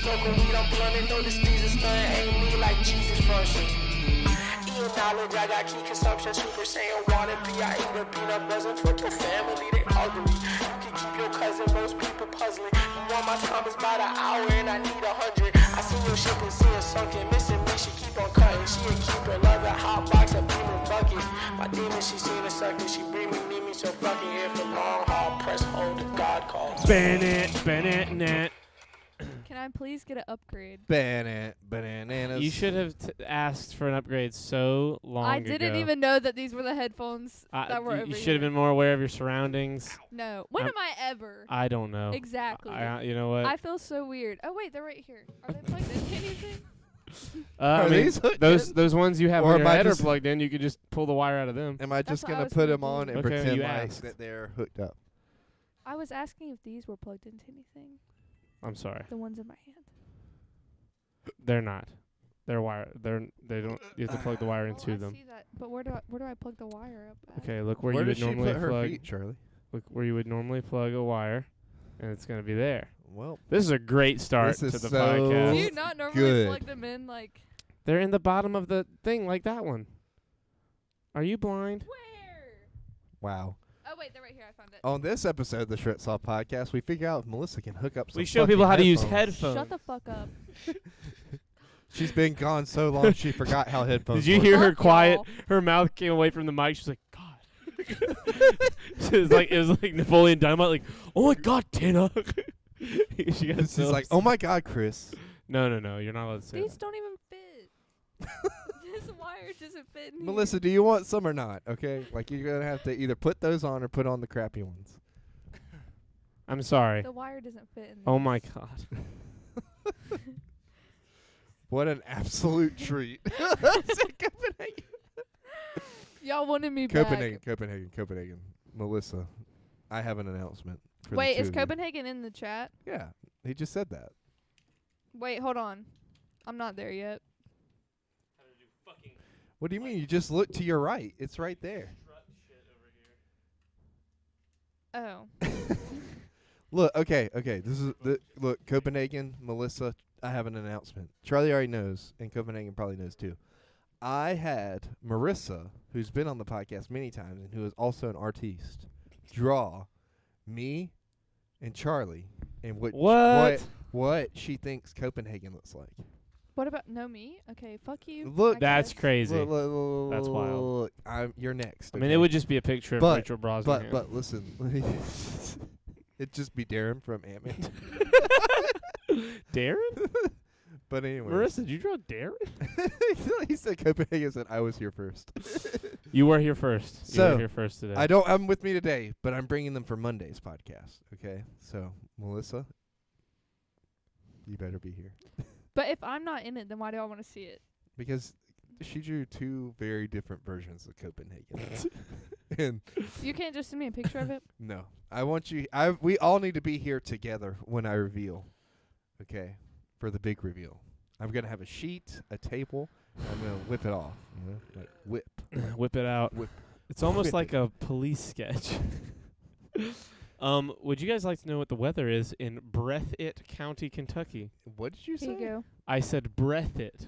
smoking weed, I'm blunting. No, this Jesus stunting ain't me like Jesus functions. Eating knowledge, I got key consumption. Super Saiyan water, I eat a peanut butter. Fuck your family, they ugly. You can keep your cousin, most people puzzling. You want my time is by the hour and I need 100. I see your ship and see it sunken. Missing me, she keep on cutting. She a keeper, love a hot box, a beamer bucket. My demon, she seen a sucker. She bring me, need me, so fucking here for long haul. Press hold, God calls. Bennett, net. Can I please get an upgrade? Bananas. You should have asked for an upgrade so long ago. I didn't even know that these were the headphones that were over You here. should have been more aware of your surroundings. No. When am I ever? I don't know. Exactly. You know what? I feel so weird. Oh, wait, they're right here. Are they plugged into anything? I mean, those ones you have Or on your am I head are just- plugged in. You could just pull the wire out of them. Am I That's just what I going was to put gonna them on do. and Okay, pretend you like asked. that they're hooked up? I was asking if these were plugged into anything. I'm sorry. The ones in my hand. They're not. They're wire. They don't. You have to plug the wire into I them. see that. But where do I plug the wire up at? Okay, look where Where you would does she normally put her plug. feet, Charlie? Look where you would normally plug a wire, and it's gonna be there. Well, This is a great start This to is the so podcast. Do you not normally good. plug them in like They're in the bottom of the thing, like that one. Are you blind? where? wow. Oh wait, they're right here. I found it. On this episode of the Shred Saw podcast, we figure out if Melissa can hook up some We show people how to use headphones. Shut the fuck up. She's been gone so long she forgot how headphones Did you work. hear her Fuck got y'all. her mouth came away from the mic. She's like, God. it was like Napoleon Dynamite. Like, oh my God, Tina. She got She's so like, oh my God, Chris. No, you're not allowed to say These that. don't even fit. This wire doesn't fit in here. Melissa, do you want some or not? Okay, like you're gonna have to either put those on or put on the crappy ones. I'm sorry. The wire doesn't fit in Oh this. my God. What an absolute treat. Y'all wanted me back. Copenhagen. Melissa, I have an announcement. For Wait, the is two of you. Copenhagen in the chat? Yeah, he just said that. Wait, hold on. I'm not there yet. What do you mean? You just look to your right. It's right there. Oh. Look, okay. This is look, Copenhagen, Melissa. I have an announcement. Charlie already knows, and Copenhagen probably knows too. I had Marissa, who's been on the podcast many times and who is also an artiste, draw me and Charlie and what she thinks Copenhagen looks like. What about me? Okay, fuck you. Look, I That's guess. crazy. Look, That's wild. You're next. I mean, it would just be a picture of But- Rachel Brosnahan. But listen, it'd just be Darren from Ant-Man. Darren? But anyway, Marissa, did you draw Darren? he said Copenhagen said I was here first. You were here first. You So, were here first today. I don't have them with me today, but I'm bringing them for Monday's podcast. Okay, so Melissa, you better be here But if I'm not in it, then why do I want to see it? because she drew two very different versions of Copenhagen. And You can't just send me a picture of it? no, I want you. We all need to be here together when I reveal. Okay, for the big reveal. I'm gonna have a sheet, a table. I'm gonna whip it off. You know, like whip. Whip it out. Whip. It's almost Whip like it. a police sketch. Would you guys like to know what the weather is in Breathitt County, Kentucky? What did you Here say? you go. I said Breathitt.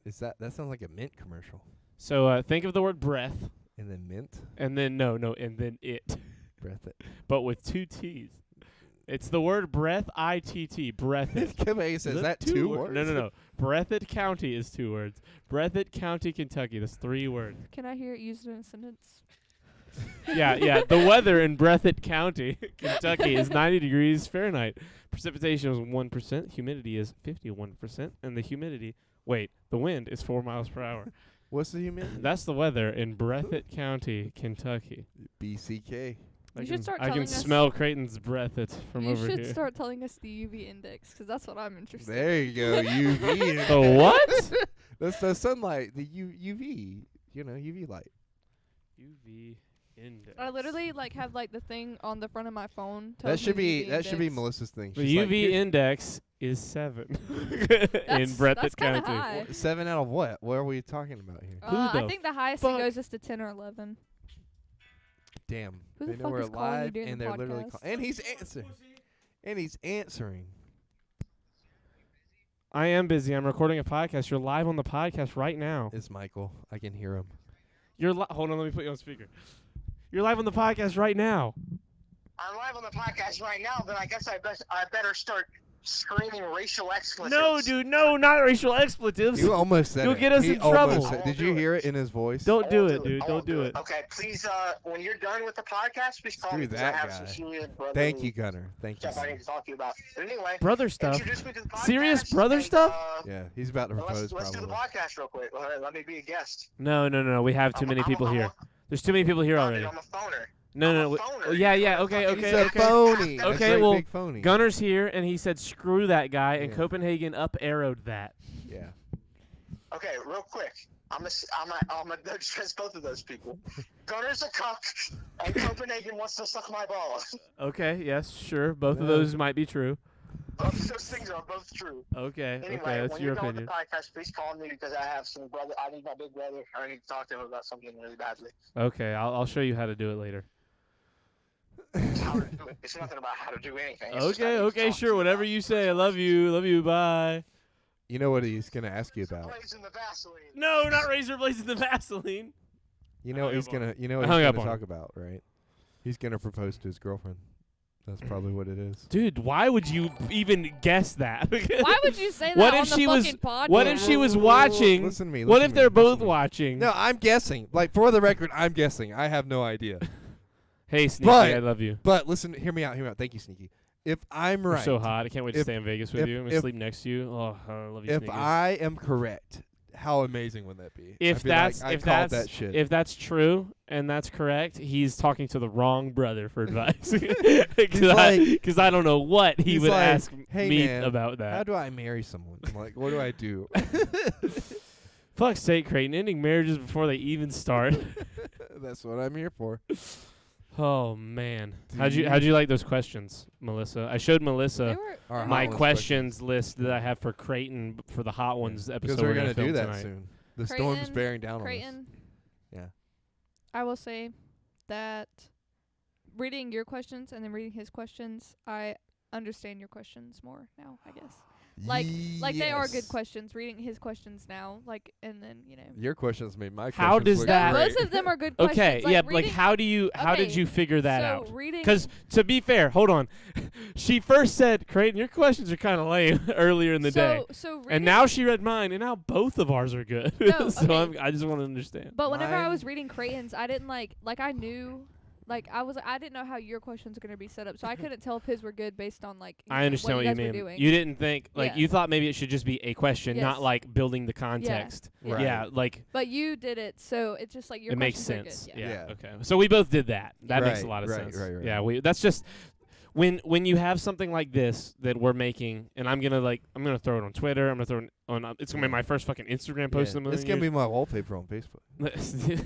Is that sounds like a mint commercial? So think of the word breath, And then mint, and then no, and then it, breath it. but with two T's. It's the word breath, I-T-T, Breathitt. Copenhagen says Is that two words. No. Breathitt County is 2 words. Breathitt County, Kentucky. That's 3 words. Can I hear it used in a sentence? Yeah. The weather in Breathitt County, Kentucky, is 90 degrees Fahrenheit. Precipitation is 1%. Humidity is 51%, and the wind is 4 miles per hour. What's the humidity? That's the weather in Breathitt County, Kentucky. BCK. You should start I can telling us- smell Creighton's breath. It's from You over should here. start telling us the UV index, 'cause that's what I'm interested in. There you go. UV. The what? That's the sunlight. The UV. You know, UV light. UV index. I literally have the thing on the front of my phone. That tells should me be the Melissa's index. thing. The She's like, UV "Here- index is 7 in That's Breathitt kinda County. high. 7 out of what? What are we talking about here? Who I the think the highest fuck? it goes is to 10 or 11. Damn. Who they the know fuck we're is calling you live during and the they're literally podcast? and he's answering. And he's answering. I am busy. I'm recording a podcast. You're live on the podcast right now. It's Michael. I can hear him. Hold on, let me put you on speaker. You're live on the podcast right now. I'm live on the podcast right now, but I guess I better start screaming racial expletives. No, dude, no, not racial expletives. You almost said You'll it. get us He in trouble. almost said- Did you hear it in his voice? Don't do won't it, dude. I Don't won't do it. Okay, please, when you're done with the podcast, please call Screw me because that I have guy. some serious brotherly Thank you, Gunner. Thank you. stuff I need to talk to you about. But anyway, Brother stuff. introduce me to the podcast. Serious brother and, stuff? Yeah, he's about to propose Let's do the probably. podcast real quick. Let me be a guest. No. We have too many people here. There's too many people here already. I'm a phoner. No. I'm a phoner. Yeah. Okay. He's a Okay. phony. A Okay, great well, big phony. Gunner's here, and he said, "Screw that guy," and Yeah. Copenhagen up arrowed that. Yeah. Okay, real quick. I'm a discuss both of those people. Gunner's a cuck, and Copenhagen wants to suck my balls. Okay. Yes. Sure. Both of No. those might be true. Both of those things are both true. Okay. Anyway, Okay. That's when your you're done with opinion. the podcast, please call me because I have some brother. I need my big brother. I need to talk to him about something really badly. Okay. I'll show you how to do it later. How to do it. It's nothing about how to do anything. It's just I Okay. need to Okay. talk to Sure. you Whatever about you say. I love you. Love you. Bye. You know what he's gonna ask you razor about? blades in the Vaseline. No, not razor blades in the Vaseline. You know what hung he's up on gonna. You know I what hung he's up gonna on talk about, right? He's gonna propose to his girlfriend. That's probably what it is. Dude, why would you even guess that? Why would you say that What on if the she was- fucking podcast? What if she was watching? Listen to me. What listen if to they're me, listen both to me. watching? No, I'm guessing. Like for the record, I'm guessing. I have no idea. Hey, Sneaky, But- I love you. But listen, hear me out. Hear me out. Thank you, Sneaky. If I'm You're right, so hot. I can't wait to If- stay in Vegas with if- you. I'm gonna if- sleep next to you. Oh, I love you, if Sneaky. I am correct, how amazing would that be? If I'd be that's like, I if called that's that shit. if that's true and that's correct, he's talking to the wrong brother for advice. like- Because I don't know what he he's would like, ask "Hey, me man, about how that. do I marry someone? I'm like, what do I do? Fuck's sake, Creighton, ending marriages before they even start. That's what I'm here for. Oh man, Do how'd you like those questions, Melissa? I showed Melissa They were, Our my hot ones questions list that I have for Creighton for the hot ones episode. Because we're gonna gonna do film that tonight. soon. The storm's Creighton- bearing down on us. Creighton, Yeah. I will say that reading your questions and then reading his questions, I understand your questions more now, I guess. Like they are good Yes. questions. Reading his questions now, like, and then, you know. Your questions made my How questions does look that- great. Most of them are good questions. Okay, like yeah, reading, like how did okay, you figure that so out? reading, Because to be fair, hold on, she first said, "Creighton, your questions are kind of lame" earlier in the day, so reading, and now she read mine, and now both of ours are good. No, so okay. I just want to understand. But whenever I Mine- was reading Creighton's, I didn't like I knew, like I didn't know how your questions were gonna be set up, so I couldn't tell if his were good based on like. I understand what you guys were mean. doing. You didn't think Yeah. you thought maybe it should just be a question, not Yes. like building the context. Yeah. Yeah, like But you did it, so it's just like your it makes questions are sense. good. Yeah. Yeah. Okay. So we both did that. That makes a Right, lot of right, sense. right, right. Yeah. That's just when you have something like this that we're making, and I'm gonna throw it on Twitter. I'm gonna throw it on. It's gonna be my first fucking Instagram post in a million It's gonna years. be my wallpaper on Facebook.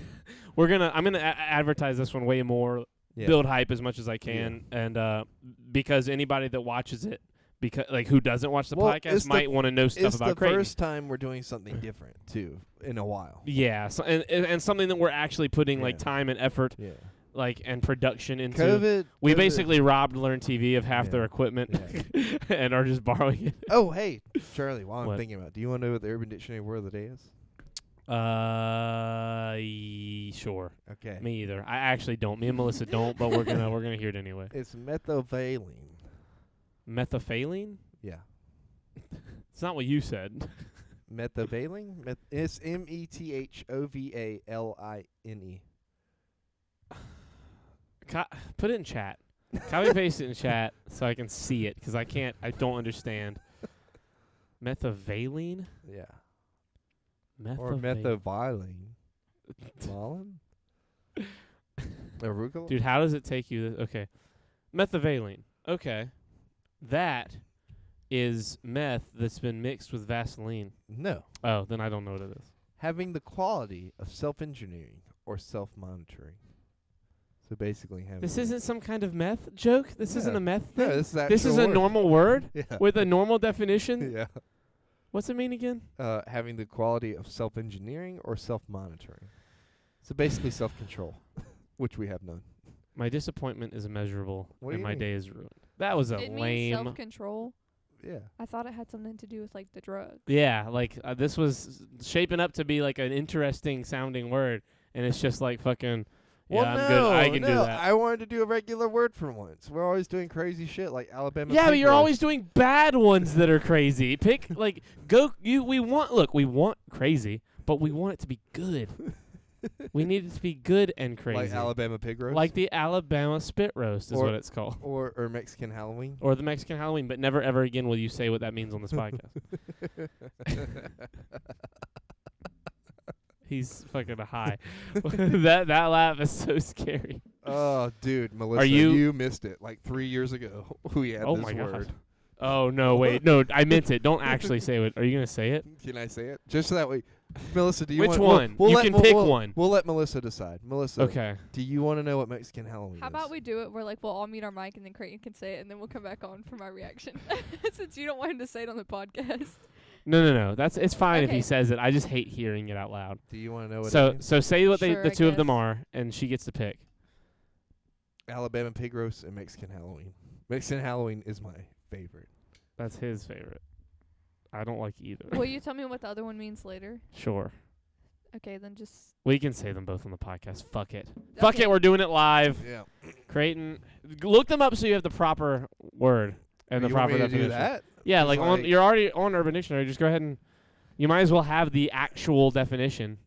I'm gonna advertise this one way more. Yeah. Build hype as much as I can, and because anybody that watches it, because like who doesn't watch the Well, podcast it's the might want to know stuff It's about the Creighton. first time we're doing something different too in a while. Yeah, so, and something that we're actually putting like Yeah. time and effort, Yeah. like and production into. COVID. We COVID- basically robbed Learn TV of half Yeah. their equipment and are just borrowing it. Oh, hey, Charlie. While I'm What? thinking about, it, do you want to know what the Urban Dictionary word of the day is? Sure. Okay. Me either. I actually don't. Me and Melissa don't, but we're gonna hear it anyway. It's methavaline. Methamphetamine? Yeah. It's not what you said. Methavaline. It's methovaline. Put it in chat. Copy and paste it in chat so I can see it because I don't understand. Methavaline? Yeah. Or Methavaline. methavaline. Arugula. Dude, how does it take you? Okay. Methavaline. Okay. That is meth that's been mixed with Vaseline. No. Oh, then I don't know what it is. Having the quality of self-engineering or self-monitoring. So basically having... This isn't some kind of meth joke? This isn't Yeah. a meth No, thing? this is This is actual a word. normal word Yeah. with a normal definition? Yeah. What's it mean again? Having the quality of self-engineering or self-monitoring. So basically self-control, which we have none. My disappointment is immeasurable What do and you my mean? day is ruined. That was a It means lame... self-control. Yeah. I thought it had something to do with like the drug. Yeah, like this was shaping up to be like an interesting sounding word, and it's just like fucking. Yeah, Well, I'm no, good. I can no, do that. I wanted to do a regular word for once. We're always doing crazy shit like Alabama. Yeah, but pig you're always roast. doing bad ones that are crazy. Pick like go. We want crazy, but we want it to be good. We need it to be good and crazy. Like Alabama pig roast. Like the Alabama spit roast is Or- what it's called. or Mexican Halloween. Or the Mexican Halloween, but never ever again will you say what that means on this podcast. He's fucking high. that laugh is so scary. Oh, dude, Melissa, you- you missed it like 3 years ago. We had Oh this my word. god. Oh no, wait. No, I meant it. Don't actually say it. Are you going to say it? Can I say it? Just so that way, Melissa, do you Which want one? We'll You let- can we'll- pick we'll- one. We'll let Melissa decide. Melissa, Okay. do you want to know what Mexican Halloween How is? about we do it where like we'll all mute our mic and then Creighton can say it and then we'll come back on for my reaction. Since you don't want him to say it on the podcast. No. It's fine if Okay. he says it. I just hate hearing it out loud. Do you want to know what it So means? so say what Sure, the I two of them guess. are, and she gets to pick. Alabama pig roast and Mexican Halloween. Mexican Halloween is my favorite. That's his favorite. I don't like either. Will you tell me what the other one means later? Sure. Okay, then just We can say them both on the podcast. Fuck it. Fuck Okay. it. We're doing it live. Yeah. Creighton, look them up so you have the proper word and the you want proper me to definition. do that? Yeah, Just like on like- you're already on Urban Dictionary. Just go ahead and you might as well have the actual definition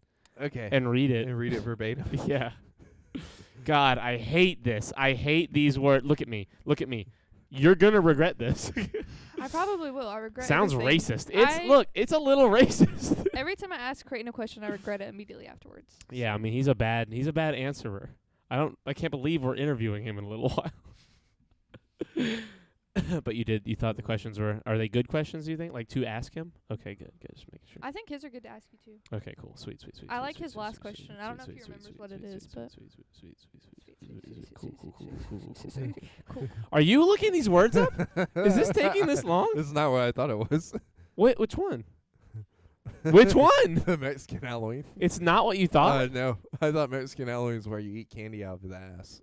Okay. and read it. And read it verbatim. Yeah. God, I hate this. I hate these words. Look at me. Look at me. You're gonna regret this. I probably will. I regret Sounds everything. racist. I- Look, it's a little racist. Every time I ask Creighton a question, I regret it immediately afterwards. Yeah, I mean he's a bad answerer. I can't believe we're interviewing him in a little while. But you thought the questions are they good questions, do you think? Like to ask him? Okay, good. Just making sure. I think his are good to ask you too. Okay, cool. Sweet. I like his last question. I don't know if he remembers what it is, but Cool. Cool. Are you looking these words up? Is this taking this long? This is not what I thought it was. Wait, which one? Which one? The Mexican Halloween. It's not what you thought? No. I thought Mexican Halloween is where you eat candy out of the ass.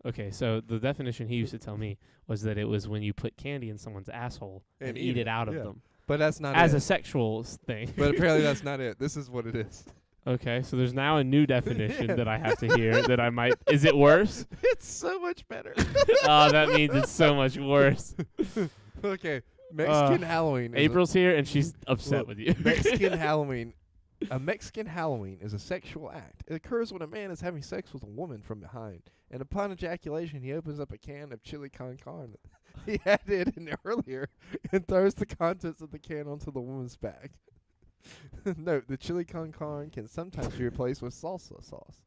Okay, so the definition he used to tell me was that it was when you put candy in someone's asshole and eat it out of yeah. them. But that's not As it. a sexual thing. But apparently that's not it. This is what it is. Okay, so there's now a new definition Yeah. that I have to hear that I might. Is it worse? It's so much better. Oh, that means it's so much worse. Okay. Mexican Halloween. Is April's here and she's upset Look, with you. Mexican Halloween. A Mexican Halloween is a sexual act. It occurs when a man is having sex with a woman from behind, and upon ejaculation, he opens up a can of chili con carne he had it in earlier and throws the contents of the can onto the woman's back. Note: the chili con carne can sometimes be replaced with salsa sauce.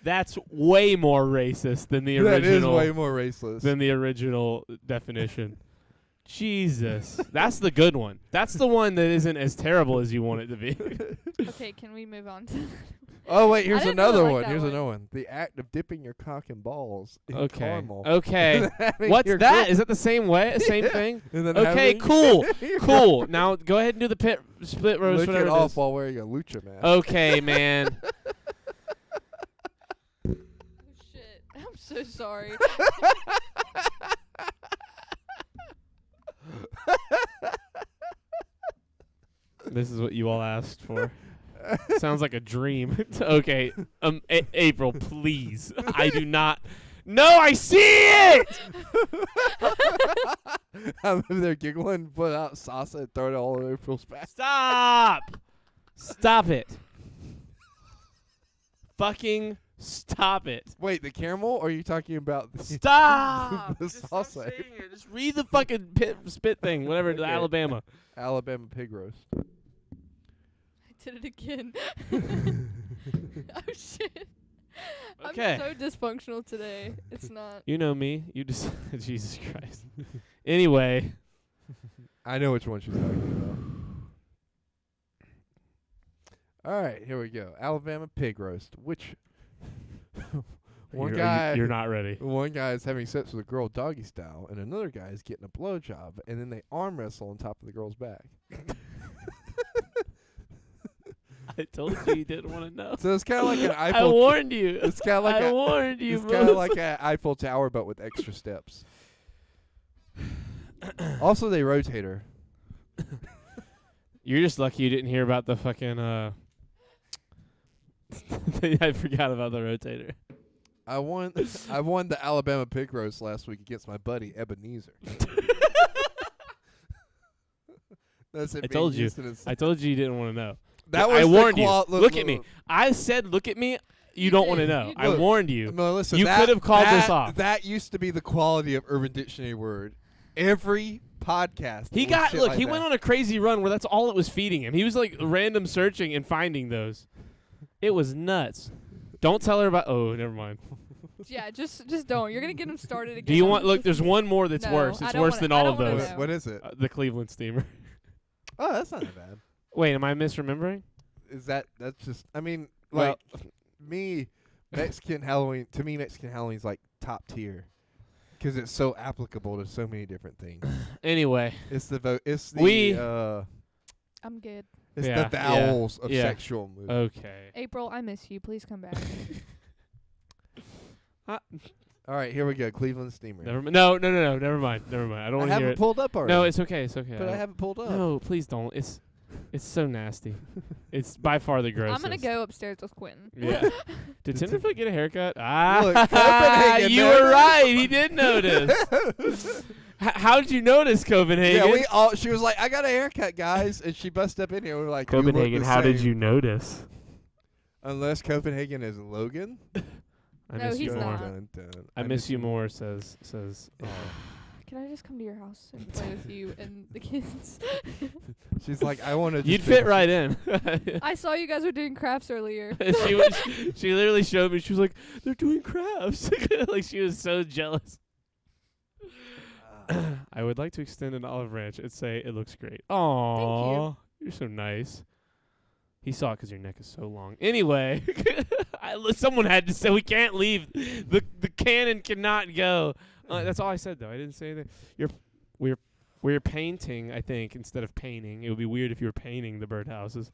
That's way more racist than the That is original. way more racist. Than the original definition. Jesus, that's the good one. That's the one that isn't as terrible as you want it to be. Okay, can we move on to Oh wait, here's didn't really another like one. that Here's one. another one. The act of dipping your cock and balls in Okay. caramel. Okay. Having What's your that? grip- Is that the same way? Same Yeah. thing? And then Okay, having cool. your Cool. Now go ahead and do the split roast. Lick it whatever it off is. while wearing a lucha mask. Okay, man. Oh shit. I'm so sorry. This is what you all asked for. Sounds like a dream. Okay. April, please. I do not. No, I see it. I'm over there giggling, put out salsa and throw it all over April's back. Stop. Stop it. Fucking stop it. Wait, the caramel? Or are you talking about the Stop. The Just stop salsa. saying it. Just read the fucking spit thing. Whatever. The Okay. Alabama. Alabama pig roast? I did it again. Oh shit. Okay. I'm so dysfunctional today. It's not. You know me. You just Jesus Christ. Anyway. I know which one she's talking about. All right, here we go. Alabama pig roast. Which You're not ready. one guy is having sex with a girl doggy style, and another guy is getting a blowjob, and then they arm wrestle on top of the girl's back. I told you didn't want to know. So it's kind of like an I Eiffel. warned you. It's kind of like I a. warned you. It's kind of like an Eiffel Tower, but with extra steps. Also, they rotate her. You're just lucky you didn't hear about the fucking. I forgot about the rotator. I won the Alabama pig roast last week against my buddy Ebenezer. That's it I being told you. used in a I told you didn't want to know. That was I the warned you. qual- Look at me. I said, look at me. You don't want to did. know. You I did. warned you. Melissa, You that- could have called this that- off. That used to be the quality of Urban Dictionary word. Every podcast. He was got shit look. like He that. went on a crazy run where that's all it was feeding him. He was like random searching and finding those. It was nuts. Don't tell her about. Oh, never mind. Yeah, just don't. You're gonna get him started again. Do you on want? this. Look, there's one more that's No, worse. I It's don't worse wanna- than I all don't of wanna those. know. What is it? The Cleveland steamer. Oh, that's not that bad. Wait, am I misremembering? Is that's just? I mean, Well- like me, Mexican Halloween. To me, Mexican Halloween's like top tier because it's so applicable to so many different things. Anyway, It's the It's the We- I'm good. It's Yeah, the vowels of yeah. sexual movement. okay. April, I miss you. Please come back. All right, here we go. Cleveland Steamer. Never mind. No. Never mind. I don't I want to hear haven't it. pulled up already. No, it's okay. It's okay. but I haven't pulled up. No, please don't. It's so nasty. It's by far the grossest. I'm gonna go upstairs with Quentin. Yeah. Did Tenderfoot get a haircut? Ah, Look, Copenhagen, you man. were right. He did notice. How did you notice, Copenhagen? Yeah, we all. She was like, "I got a haircut, guys," and she busted up in here. We were like, "You look Copenhagen, the how did same." you notice? Unless Copenhagen is Logan. I No, miss he's you more. not. Dun, dun. I miss you more. Says. Can I just come to your house and play with you and the kids? She's like, "I want to." You'd fit right in. I saw you guys were doing crafts earlier. she literally showed me. She was like, "They're doing crafts." Like she was so jealous. I would like to extend an olive branch and say it looks great. Aww, you're so nice. He saw it 'cause your neck is so long. Anyway, someone had to say we can't leave. The cannon cannot go. That's all I said though. I didn't say anything. We're painting. I think instead of painting, it would be weird if you were painting the birdhouses.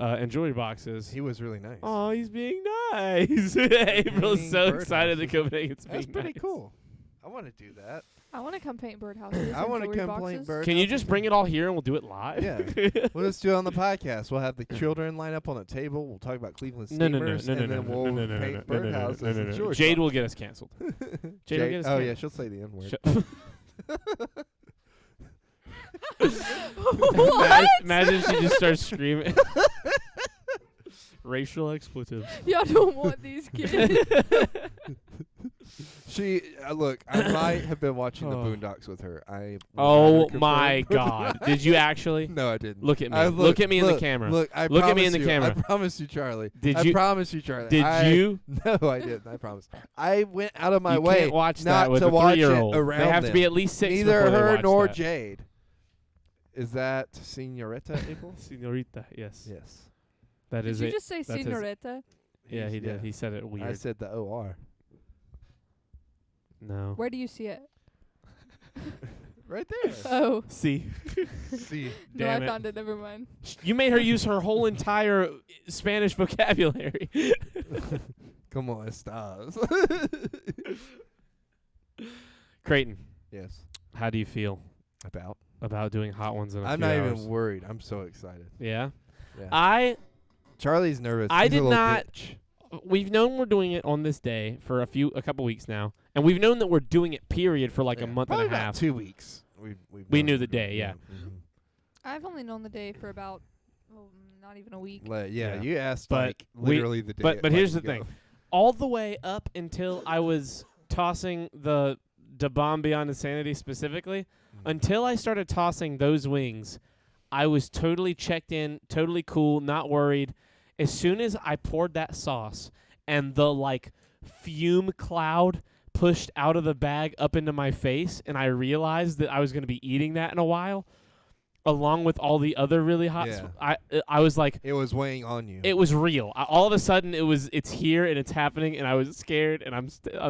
And jewelry boxes. He was really nice. Oh, he's being nice. April's Being so excited that birdhouses. Copenhagen's That's being pretty nice. cool. I want to do that. I want to come paint birdhouses. I want to come paint bird. Can you just bring it all here and we'll do it live? Yeah. We'll just do it on the podcast. We'll have the children line up on a table. We'll talk about Cleveland No, Steamers, and then we'll paint birdhouses and jewelry Jade will boxes. get us canceled. Jade will get us Oh canceled. yeah, she'll say the N word. What? Imagine she just starts screaming. Racial expletives. Y'all don't want these kids. She look. I might have been watching the Oh. Boondocks with her. I. Oh will my confirm. God! Did you actually? No, I didn't. Look at me. I Look at me in the look, camera. Look, I Look at me in promise the you, camera. I promise you, Charlie. Did I you- promise you, Charlie. Did you? No, I didn't. I promise. I went out of my You way can't watch not that with to a watch it 3-year-old. around They have to them. be at least 6 Neither before they her watch nor that. Jade. Is that Senorita April? Senorita, yes. Yes. That Did is you it. just say that's his- senorita? Yeah, he did. He said it weird. I said the OR. No. Where do you see it? Right there. Oh. See. See. No, Damn I it. found it. Never mind. You made her use her whole entire Spanish vocabulary. Come on, stars. Creighton, Yes. how do you feel about doing Hot Ones in a I'm few not hours? even worried. I'm so excited. Yeah. Yeah. Charlie's nervous. I He's a did little not- bitch. We've known we're doing it on this day for a couple weeks now, and we've known that we're doing it period for like a Yeah, month probably and a about half. 2 weeks. We We knew the day, yeah. I've only known the day for about not even a week. Yeah, you asked But like we- literally the day. but like, here's the ago. thing. All the way up until I was tossing the Bomb Beyond Insanity specifically, until I started tossing those wings, I was totally checked in, totally cool, not worried. As soon as I poured that sauce and the like fume cloud pushed out of the bag up into my face and I realized that I was going to be eating that in a while, along with all the other really hot. I was like, It was weighing on you. it was real. All of a sudden, it's here and it's happening, and I was scared, and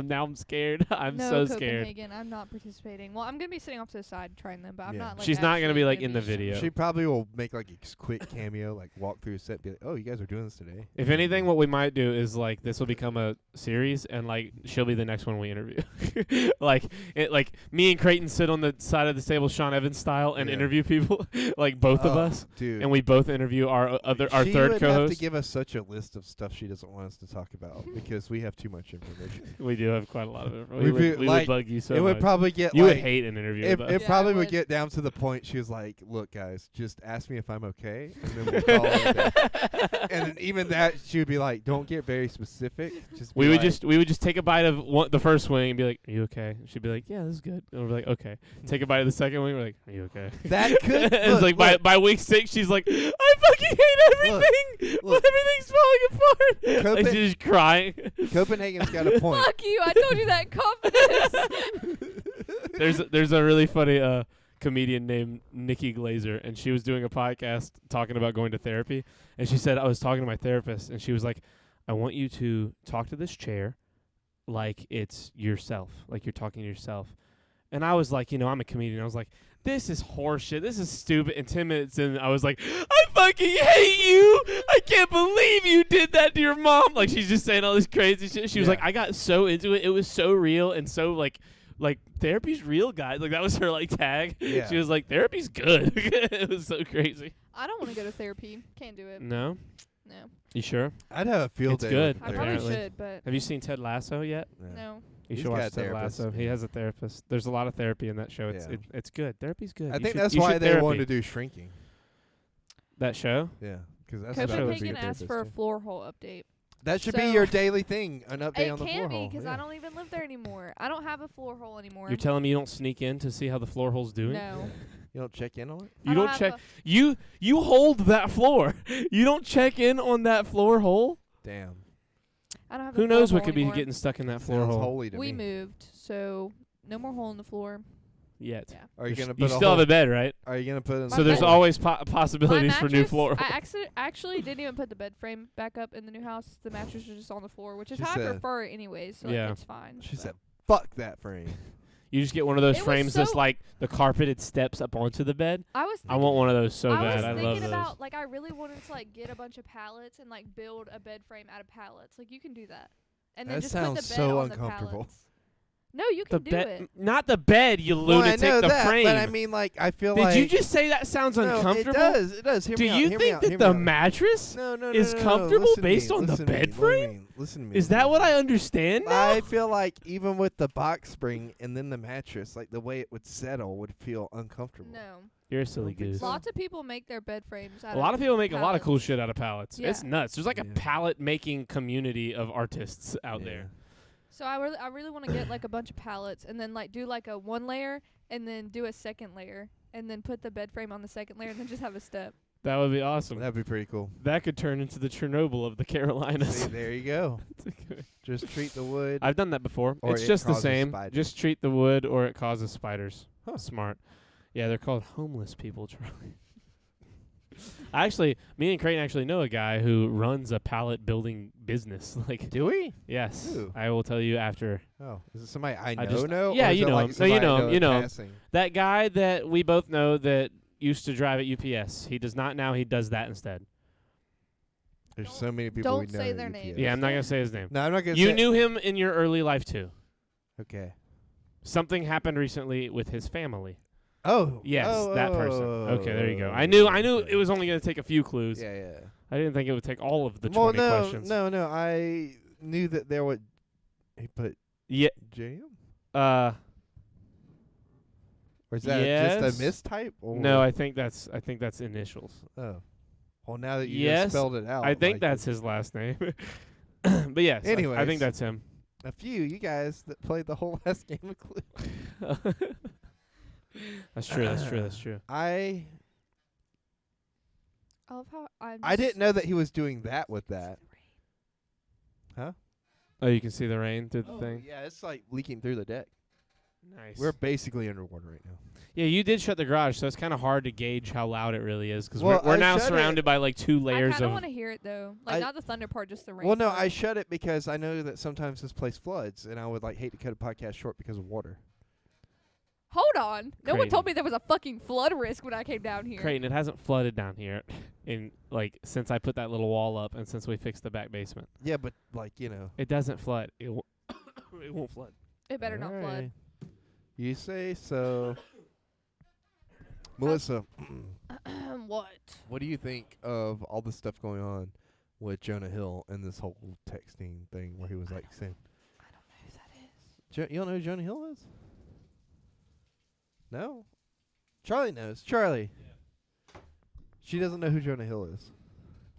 now I'm scared. I'm no, so scared. Copenhagen, I'm not participating. Well, I'm gonna be sitting off to the side trying them, but I'm Yeah. not. Like, She's not gonna actually be like in the video. She probably will make like a quick cameo, like walk through a set, be like, "Oh, you guys are doing this today." If anything, what we might do is like this will become a series, and like she'll be the next one we interview. like me and Creighton sit on the side of the table, Sean Evans style, and Yeah. interview people, like both of us, dude. and we both interview our She third would co-host. have to give us such a list of stuff she doesn't want us to talk about because we have too much information. We do have quite a lot of it. We We would like, bug you so it would much. probably get You like would hate an interview it, with it us. Yeah, probably I would would. get down to the point she was like, "Look, guys, just ask me if I'm okay," and then we'll call it a day. And then even that, she would be like, "Don't get very specific." Just be We would like, just take a bite of the first wing and be like, "Are you okay?" And she'd be like, "Yeah, this is good." And we're like, "Okay." Take a bite of the second wing. We're like, "Are you okay?" That could- it's look, like look. by week 6, she's like, "I fucking hate everything. look. Everything's falling apart." Like Copen- she's just crying. Copenhagen's got a point. Fuck you! I told you that confidence. There's a really funny comedian named Nikki Glazer, and she was doing a podcast talking about going to therapy, and she said, I was talking to my therapist, and she was like, I want you to talk to this chair like it's yourself, like you're talking to yourself. And I was like, I'm a comedian. I was like, this is horseshit. This is stupid. And 10 minutes in, I was like, I fucking hate you. I can't believe you did that to your mom. Like, she's just saying all this crazy shit. She was Yeah. like, I got so into it. It was so real and so like therapy's real, guys. Like, that was her like tag. Yeah. She was like, therapy's good. It was so crazy. I don't want to go to therapy. Can't do it. No? No. You sure? I'd have a field It's day. good. with I therapy. probably Apparently. should, but Have you seen Ted Lasso yet? Yeah. no. You He's should got watch a Ted therapist, Lasso. He yeah. has a therapist. There's a lot of therapy in that show. Yeah. It's good. Therapy's good. I You think should- that's you why should they therapy. wanted to do Shrinking. That show? Yeah, because that's what I would be Copenhagen a asked therapist for a too. floor hole update. That should So- be your daily thing, an update It on the floor can't be hole. because yeah. I don't even live there anymore. I don't have a floor hole anymore. You're telling me you don't sneak in to see how the floor hole's doing? No. You don't check in on it? You I don't have check. a- You hold that floor. You don't check in on that floor hole. Damn. I don't have a Who floor knows what hole could anymore. be getting stuck in that floor Sounds hole holy to We me. moved, so no more hole in the floor. yet? Yeah. Are you There's- gonna you put a still hole? have a bed, right? Are you gonna put in? My So there's bed- always My possibilities for new mattress- floor. I actually didn't even put the bed frame back up in the new house. The mattress was just on the floor, which is She how I said- prefer it anyways. So Yeah. like, it's fine. She but- said, "Fuck that frame." You just get one of those It was frames that's so- like the carpeted steps up onto the bed. I was. I Thinking, want one of those so I bad. was I thinking love those. about like I really wanted to like get a bunch of pallets and like build a bed frame out of pallets. Like you can do that, and then That just put sounds the bed so on the uncomfortable. pallets. No, you The can do bed, it. not the bed, you Well, I lunatic. know the that, frame. but I mean, like, I feel Did like you just say that sounds no, uncomfortable? It does. It does. Hear Do me out, you hear me think out, that hear me the out. mattress No, no, is no, no, comfortable listen to me, based on the listen to me, bed frame? Listen to me. Is that what I understand now? I feel like even with the box spring and then the mattress, like the way it would settle would feel uncomfortable. No. You're a silly I don't think goose. so. Lots of people make their bed frames out A lot of people make a lot of cool pallets. shit out of pallets. It's Yeah. nuts. There's like a Yeah. pallet making community of artists out Yeah. there. So I really want to get like a bunch of pallets and then like do like a one layer and then do a second layer and then put the bed frame on the second layer and then just have a step. That would be awesome. That'd be pretty cool. That could turn into the Chernobyl of the Carolinas. See, there you go. Just treat the wood. I've done that before. Or It's it just the causes same. spiders. Just treat the wood or it causes spiders. Huh. Smart. Yeah, they're called homeless people, Charlie. Actually, me and Creighton actually know a guy who runs a pallet building business. Like, Do we? yes, Who? I will tell you after. Oh, is it somebody I know? just- know? yeah, or is you it know like him. No, you somebody I know him, know you in know him. passing? That guy that we both know that used to drive at UPS. He does not now. He does that instead. There's so many people we don't know. say at their UPS. names. Yeah, I'm not gonna say his name. No, I'm not gonna. You say knew him in your early life too. Okay. Something happened recently with his family. Oh. Yes, oh, that person. oh, Okay, there you go. oh, I knew okay. it was only going to take a few clues. Yeah, yeah. I didn't think it would take all of the Well, 20 no, questions. no. I knew that there would. He put Yeah. jam. Uh Or is that Yes. just a mistype? Or no, I think that's initials. Oh. Well, now that you Yes, just spelled it out, I think like, that's his last name. But yes, I Anyways. think that's him. a few you guys that played the whole last game of Clue. That's true. That's true. That's true. I love how I didn't know that he was doing that with that. Oh, you can see the rain through the Oh, thing. yeah, it's like leaking through the deck. Nice. We're basically underwater right now. Yeah, you did shut the garage, so it's kind of hard to gauge how loud it really is because Well, we're I now shut surrounded it. by like 2 I layers kind of of. want to hear it though, like I- not the thunder part, just the rain. Well, no, part. I shut it because I know that sometimes this place floods, and I would like hate to cut a podcast short because of water. Hold on, no one Creighton. told me there was a fucking flood risk when I came down here. Creighton, it hasn't flooded down here in like since I put that little wall up and since we fixed the back basement. Yeah, but like It doesn't flood. It it won't flood. It better not flood. Alright. You say so. Melissa, What? what do you think of all the stuff going on with Jonah Hill and this whole texting thing where he was like saying, I don't know who that is. You don't know who Jonah Hill is? No? Charlie knows. Charlie. She doesn't know who Jonah Hill is.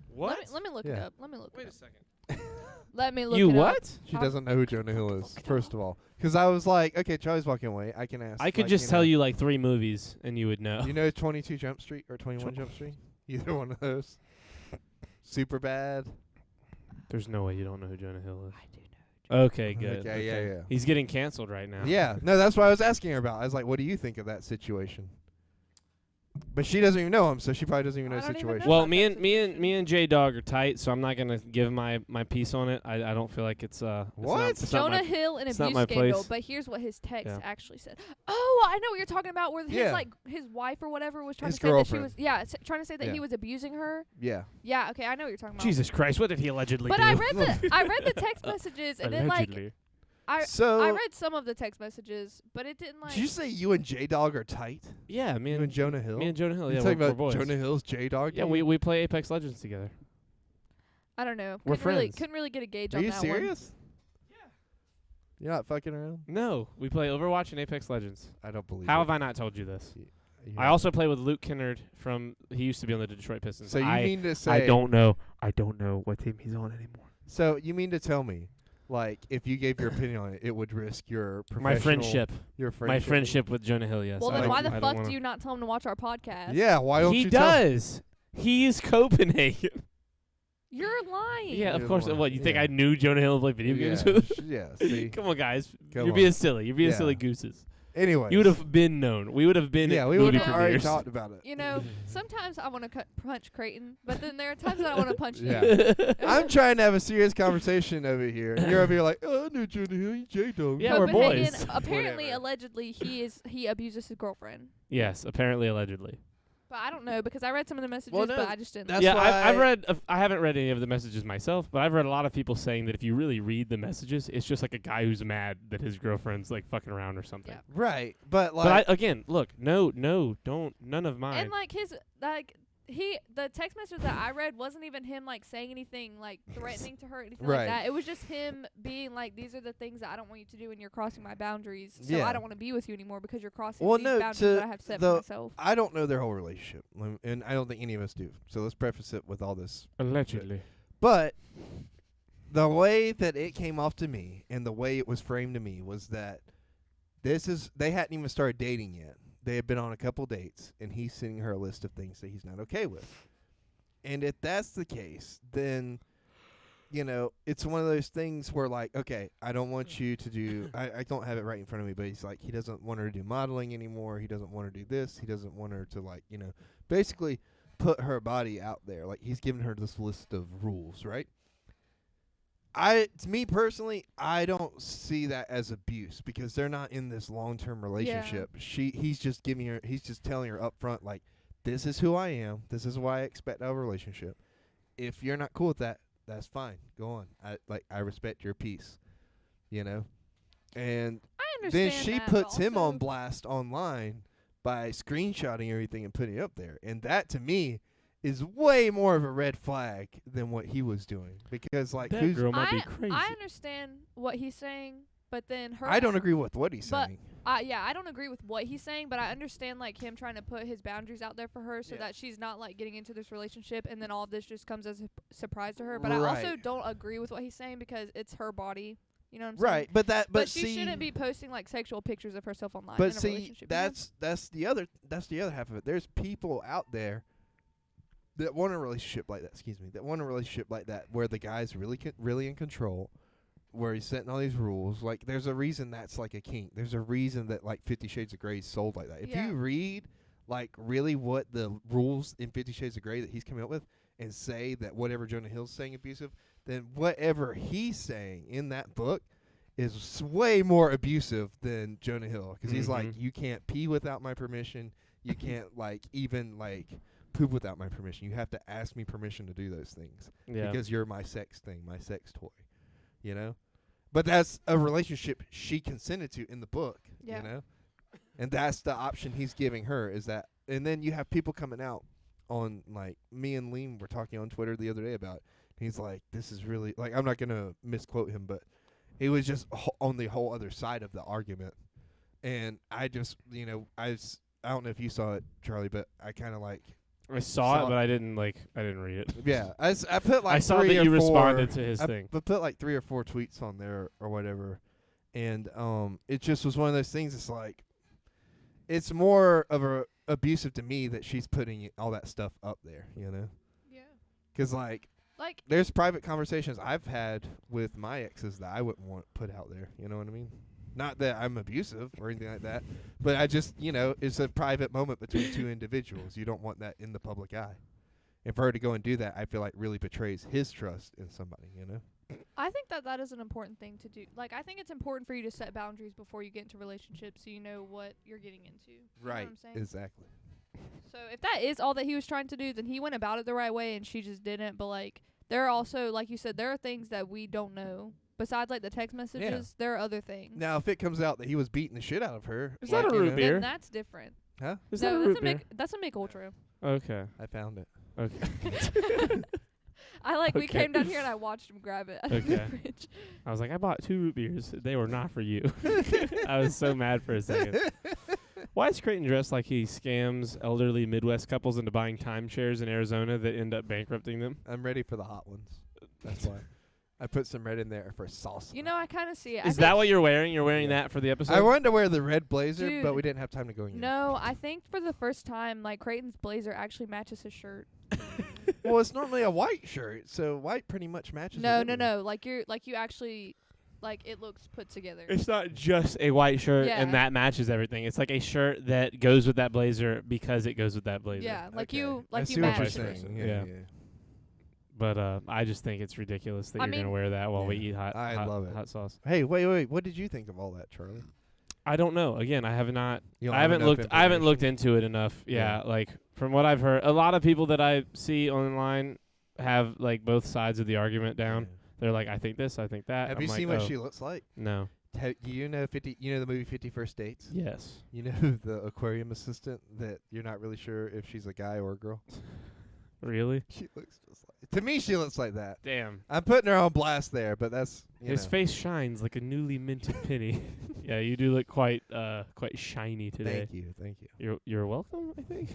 What? Let me look it Yeah. up. Let me look Wait it a up. second. Let me look You it what? up. She I'll- doesn't know who Jonah Hill is, first of all. Because I was like, okay, Charlie's walking away. I can ask. I could like, just tell know, you like 3 movies and you would know. You know 22 Jump Street or 21 Jump Street? Either one of those. Super bad. There's no way you don't know who Jonah Hill is. I do know. Okay, good. Okay, yeah. He's getting canceled right now. Yeah. No, that's what I was asking her about. I was like, what do you think of that situation? But she doesn't even know him, so she probably doesn't even know I the don't even situation. know. Well, about me that and me and J Dog are tight, so I'm not gonna give my piece on it. I don't feel like it's What? It's not Jonah my- Hill and it's not abuse my scandal, place. but here's what his text Yeah. actually said. Oh, I know what you're talking about. Where Yeah. his wife or whatever was trying His to say that she girlfriend. was trying to say that Yeah. he was abusing her. Yeah. Yeah, okay, I know what you're talking about. Jesus Christ, what did he allegedly But do? I read the text messages and then like Allegedly. So, I read some of the text messages, but it didn't like. did you say you and J-Dog are tight? Yeah, me You and and Jonah Hill? Me and Jonah Hill. You Yeah, talking we're about boys. Jonah Hill's J-Dog? Yeah, we play Apex Legends together. I don't know. We're Couldn't really friends. couldn't really get a gauge Are on you that serious? Yeah. You're not fucking around? No, we play Overwatch and Apex Legends. I don't believe How it. have I not told you this? You I also play with Luke Kennard from. He used to be on the Detroit Pistons. So you mean to say? I don't know what team he's on anymore. So you mean to tell me, like, if you gave your opinion on it, it would risk your professional, My friendship. your My friendship with Jonah Hill. Yes. well, I then don't- why I the don't fuck wanna- do you not tell him to watch our podcast? Yeah, why don't He you tell? does. He's Copenhagen. You're lying. Yeah, of You're course. lying. What, you think Yeah. I knew Jonah Hill played video games with us? Yeah, see. Come on, guys. Come You're on. being silly. You're being Yeah. silly gooses. Anyway, You would have been known. We would have been Yeah, at we would movie have have already premieres. talked about it. You know, sometimes I want to punch Creighton, but then there are times that I want to punch Yeah. him. I'm trying to have a serious conversation over here. And you're over here like, oh, I knew Jonah Hill, you J-Dog. Yeah, we're Copenhagen, boys. apparently, Whatever. allegedly, he abuses his girlfriend. Yes, apparently, allegedly. But I don't know because I read some of the messages, Well, no, but I just didn't. that's yeah, why I've read. I haven't read any of the messages myself, but I've read a lot of people saying that if you really read the messages, it's just like a guy who's mad that his girlfriend's like fucking around or something. Yeah. Right, but like, But again, look, no, don't, none of mine. And like the text message that I read wasn't even him like saying anything like threatening to her or anything Right. like that. It was just him being like, "These are the things that I don't want you to do, and you're crossing my boundaries. So Yeah. I don't want to be with you anymore because you're crossing Well, these no, boundaries to that I have set the- for myself." I don't know their whole relationship, and I don't think any of us do. So let's preface it with all this. Allegedly. But the way that it came off to me and the way it was framed to me was that they hadn't even started dating yet. They had been on a couple dates, and he's sending her a list of things that he's not okay with. And if that's the case, then, you know, it's one of those things where, like, okay, I don't want you to do, I don't have it right in front of me, but he's like, he doesn't want her to do modeling anymore. He doesn't want her to do this. He doesn't want her to, like, you know, basically put her body out there. Like, he's giving her this list of rules, right? To me personally, I don't see that as abuse because they're not in this long-term relationship. He's just telling her up front, like, this is who I am. This is what I expect out of a relationship. If you're not cool with that, that's fine. Go on. I respect your peace, you know? And I then understand she that, puts but him also- on blast online by screenshotting everything and putting it up there. And that, to me, is way more of a red flag than what he was doing. Because, like, That girl might be crazy. I understand what he's saying, but then her. I don't agree with what he's But- saying. Yeah, I don't agree with what he's saying, but I understand like him trying to put his boundaries out there for her so Yeah. that she's not like getting into this relationship and then all of this just comes as a surprise to her. But I also Right. don't agree with what he's saying because it's her body. You know what I'm Right, saying? but she see, shouldn't be posting like sexual pictures of herself online. but in a see, relationship, you know? that's the other half of it. There's people out there that want a relationship like that. Excuse me, that want a relationship like that where the guy's really in control, where he's setting all these rules. Like, there's a reason that's like a kink. There's a reason that like 50 Shades of Grey is sold like that. If Yeah. you read like really what the rules in 50 Shades of Grey that he's coming up with and say that whatever Jonah Hill's saying abusive, then whatever he's saying in that book is way more abusive than Jonah Hill, because he's like, you can't pee without my permission. You can't like even like poop without my permission. You have to ask me permission to do those things because you're my sex thing, my sex toy, you know? But that's a relationship she consented to in the book, Yeah. you know? And that's the option he's giving her, is that. And then you have people coming out on, like, me and Liam were talking on Twitter the other day about it. He's like, this is really, like, I'm not going to misquote him, but he was just on the whole other side of the argument. And I just, you know, I don't know if you saw it, Charlie, but I kind of like. I saw it, but I didn't read it. Yeah, I put like I saw 3 that or you 4, responded to his thing. I put like 3 or 4 tweets on there or whatever, and it just was one of those things. It's like, it's more of a abusive to me that she's putting all that stuff up there, you know? Yeah. Because like there's private conversations I've had with my exes that I wouldn't want put out there. You know what I mean? Not that I'm abusive or anything like that, but I just, you know, it's a private moment between 2 individuals. You don't want that in the public eye. And for her to go and do that, I feel like really betrays his trust in somebody, you know? I think that is an important thing to do. Like, I think it's important for you to set boundaries before you get into relationships so you know what you're getting into. You know what I'm saying? Exactly. So if that is all that he was trying to do, then he went about it the right way and she just didn't. But, like, there are also, like you said, there are things that we don't know. Besides, like, the text messages, there are other things. Now, if it comes out that he was beating the shit out of her. Is like, that a root beer? Then that's different. Huh? Is No, that a root beer? that's a Mick Ultra. Okay. I found it. Okay. We Okay. came down here and I watched him grab it out of the Okay. fridge. I was like, I bought 2 root beers. They were not for you. I was so mad for a second. Why is Creighton dressed like he scams elderly Midwest couples into buying timeshares in Arizona that end up bankrupting them? I'm ready for the hot ones. That's why. I put some red in there for salsa. You know, I kind of see it. Is that what you're wearing? You're wearing that for the episode? I wanted to wear the red blazer, Dude, but we didn't have time to go in. No, I think for the first time, like, Creighton's blazer actually matches his shirt. Well, it's normally a white shirt, so white pretty much matches. No. it anyway. Like, you actually, like, it looks put together. It's not just a white shirt Yeah. and that matches everything. It's like a shirt that goes with that blazer because it goes with that blazer. Yeah, like Okay. you I see match what it. you're saying. Yeah. Yeah. yeah. But I just think it's ridiculous that I you're going to mean- wear that while we Yeah. eat I love it. hot sauce. Hey, wait. What did you think of all that, Charlie? I don't know. Again, I have not. You don't I have haven't enough looked. I haven't looked information? into it enough. Yeah, Yeah. like from what I've heard, a lot of people that I see online have like both sides of the argument down. They're like, I think this, I think that. Have I'm you like, seen what oh, she looks like? No. Do you know the movie 50 First Dates? Yes. You know the aquarium assistant that you're not really sure if she's a guy or a girl? Really? She looks just like. To me, she looks like that. Damn. I'm putting her on blast there, but that's His face shines like a newly minted penny. Yeah, you do look quite shiny today. Thank you. You're welcome. I think.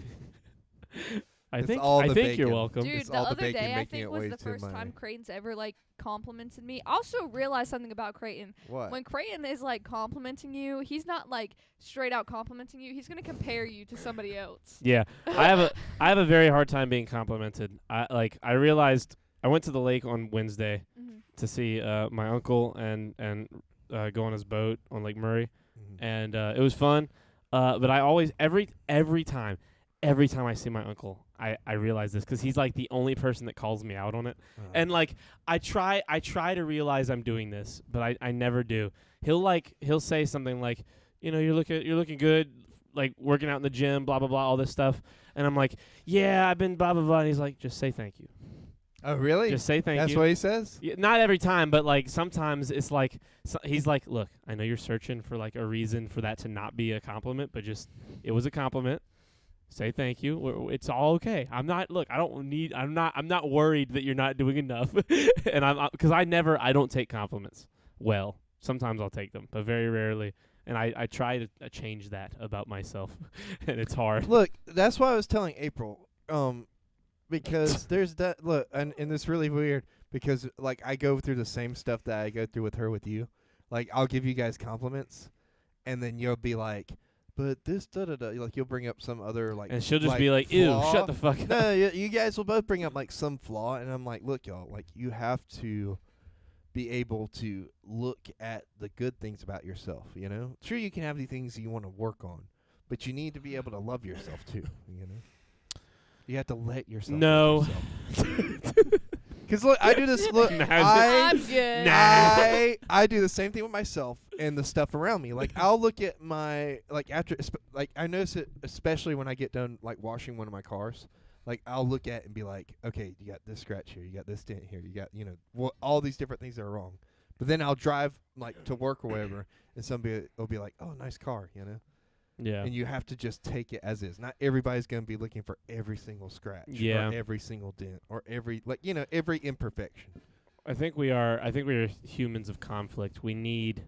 It's all I the think you're bacon. welcome. Dude, It's the all the other bacon day I making think it was way the to first my- time Creighton's ever, like, complimented me. I also realized something about Creighton. What? When Creighton is, like, complimenting you, he's not, like, straight out complimenting you. He's gonna compare you to somebody else. Yeah, I have a very hard time being complimented. I realized I went to the lake on Wednesday Mhm. to see my uncle and go on his boat on Lake Murray, Mhm. and it was fun. But I always every time I see my uncle, I realize this because he's like the only person that calls me out on it. And like I try to realize I'm doing this, but I never do. He'll say something like, you know, you're looking good, like working out in the gym, blah blah blah, all this stuff. And I'm like, yeah, I've been blah blah blah. And he's like, just say thank you. Oh, really? Just say thank That's you. what he says? Yeah, not every time, but like sometimes it's like he's like, look, I know you're searching for like a reason for that to not be a compliment, but just it was a compliment. Say thank you. It's all okay. I'm not worried that you're not doing enough. And because I don't take compliments well. Sometimes I'll take them, but very rarely. And I try to change that about myself, and it's hard. Look, that's why I was telling April, because there's that, look, and it's really weird, because, like, I go through the same stuff that I go through with her with you. Like, I'll give you guys compliments, and then you'll be like, but this da-da-da, like, you'll bring up some other, like, And she'll just like, be like, ew, flaw. shut the fuck up. No, you guys will both bring up, like, some flaw, and I'm like, look, y'all, like, you have to be able to look at the good things about yourself, you know? Sure, you can have the things you want to work on, but you need to be able to love yourself too, you know? You have to let yourself No. love yourself. Because look, I do this. Look, Nah, I'm good. Nah. I do the same thing with myself and the stuff around me. Like I'll look at my I notice it especially when I get done like washing one of my cars. Like I'll look at it and be like, okay, you got this scratch here, you got this dent here, you got all these different things that are wrong. But then I'll drive like to work or whatever, and somebody will be like, oh, nice car, you know. Yeah. And you have to just take it as is. Not everybody's going to be looking for every single scratch Yeah. or every single dent or every every imperfection. I think we are humans of conflict. We need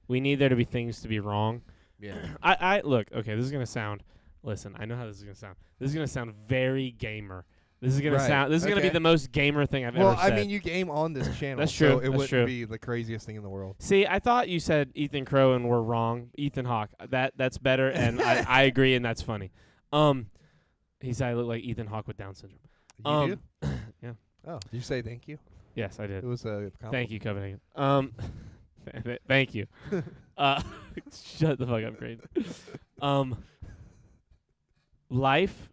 there to be things to be wrong. Yeah. I look, okay, this is going to sound, listen, I know how this is going to sound. This is going to sound very gamer. This is going Right. to going to be Okay. the most gamer thing I've Well, ever said. I mean, you game on this channel, That's so true, it that's wouldn't true. be the craziest thing in the world. See, I thought you said Ethan Crow and we're wrong. Ethan Hawke. That's better, and I agree, and that's funny. He said I look like Ethan Hawke with Down syndrome. You do? Yeah. Oh, did you say thank you? Yes, I It did. was a compliment. Thank you, Copenhagen. Thank you. Shut the fuck up, Graydon. Life.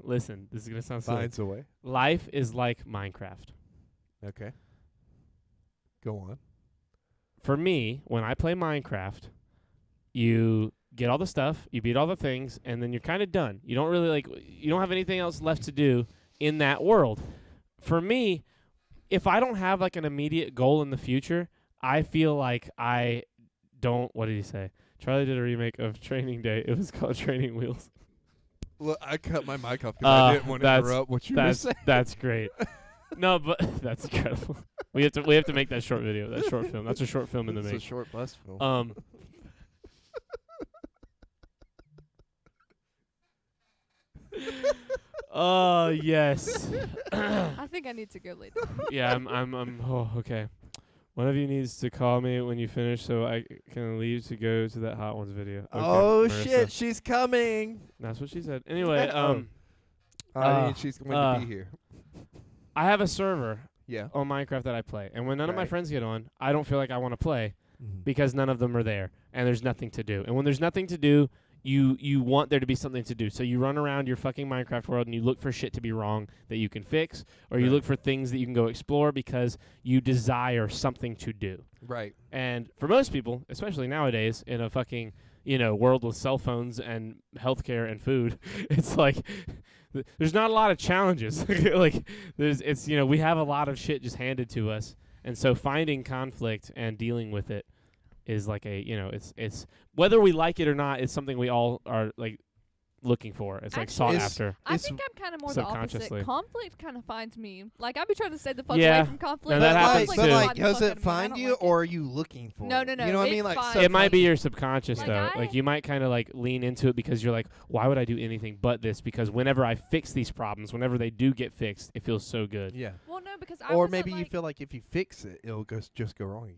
Listen, this is gonna sound silly. Finds a way. Life is like Minecraft. Okay. Go on. For me, when I play Minecraft, you get all the stuff, you beat all the things, and then you're kind of done. You don't really you don't have anything else left to do in that world. For me, if I don't have like an immediate goal in the future, I feel like I don't. What did he say? Charlie did a remake of Training Day. It was called Training Wheels. Look, I cut my mic off because I didn't want to that's- interrupt what you were saying. That's great. No, but that's incredible. We have to make that short video, that short film. That's a short film in the It's a making. short bus film. Oh yes. I think I need to go lay down. Yeah, I'm oh, okay. One of you needs to call me when you finish so I can leave to go to that Hot Ones video. Okay, Oh Marissa. shit, she's coming. That's what she said. Anyway, I mean, she's going to be here. I have a server Yeah. on Minecraft that I play, and when none of my Right. friends get on, I don't feel like I want to play Mhm. because none of them are there, and there's nothing to do. And when there's nothing to do, you want there to be something to do. So you run around your fucking Minecraft world and you look for shit to be wrong that you can fix, or you Right. look for things that you can go explore because you desire something to do. Right. And for most people, especially nowadays, in a fucking world with cell phones and healthcare and food, it's like there's not a lot of challenges. Like we have a lot of shit just handed to us, and so finding conflict and dealing with it is like it's whether we like it or not, it's something we all are like looking for. It's like sought Actually, after. I It's think I'm kind of more the subconsciously. opposite. Conflict kind of finds me. Like I've been trying to stay the fuck Yeah. away from conflict. No, that but happens like, too. but finds like, the does fuck it out of me. I find don't you, like it. or are you looking for No, it? no, no, You know what I it mean? Like, finds- It might be subconscious- your subconscious Like though. Like you might kind of like lean into it because you're like, why would I do anything but this? Because whenever I fix these problems, whenever they do get fixed, it feels so good. Yeah. Well, no, because I Or was maybe at, you like, feel like if you fix it, it'll just go wrong again.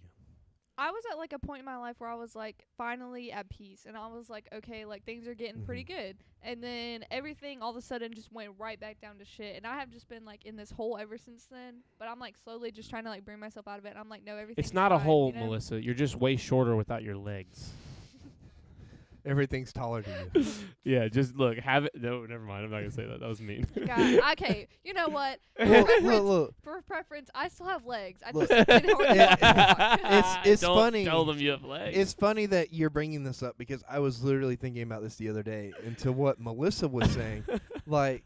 I was at like a point in my life where I was like finally at peace, and I was like, okay, like things are getting pretty good. And then everything all of a sudden just went right back down to shit. And I have just been like in this hole ever since then. But I'm like slowly just trying to like bring myself out of it. And I'm like, no, everything's It's not a fine, hole, you know? Melissa. You're just way shorter without your legs. Everything's taller than you. Yeah, just look. Have it. No, never mind. I'm not gonna say that. That was mean. God, okay, you know what? Look. For preference, I still have legs. I Look. just didn't want to It's Don't funny. Tell them you have legs. It's funny that you're bringing this up because I was literally thinking about this the other day into what Melissa was saying. Like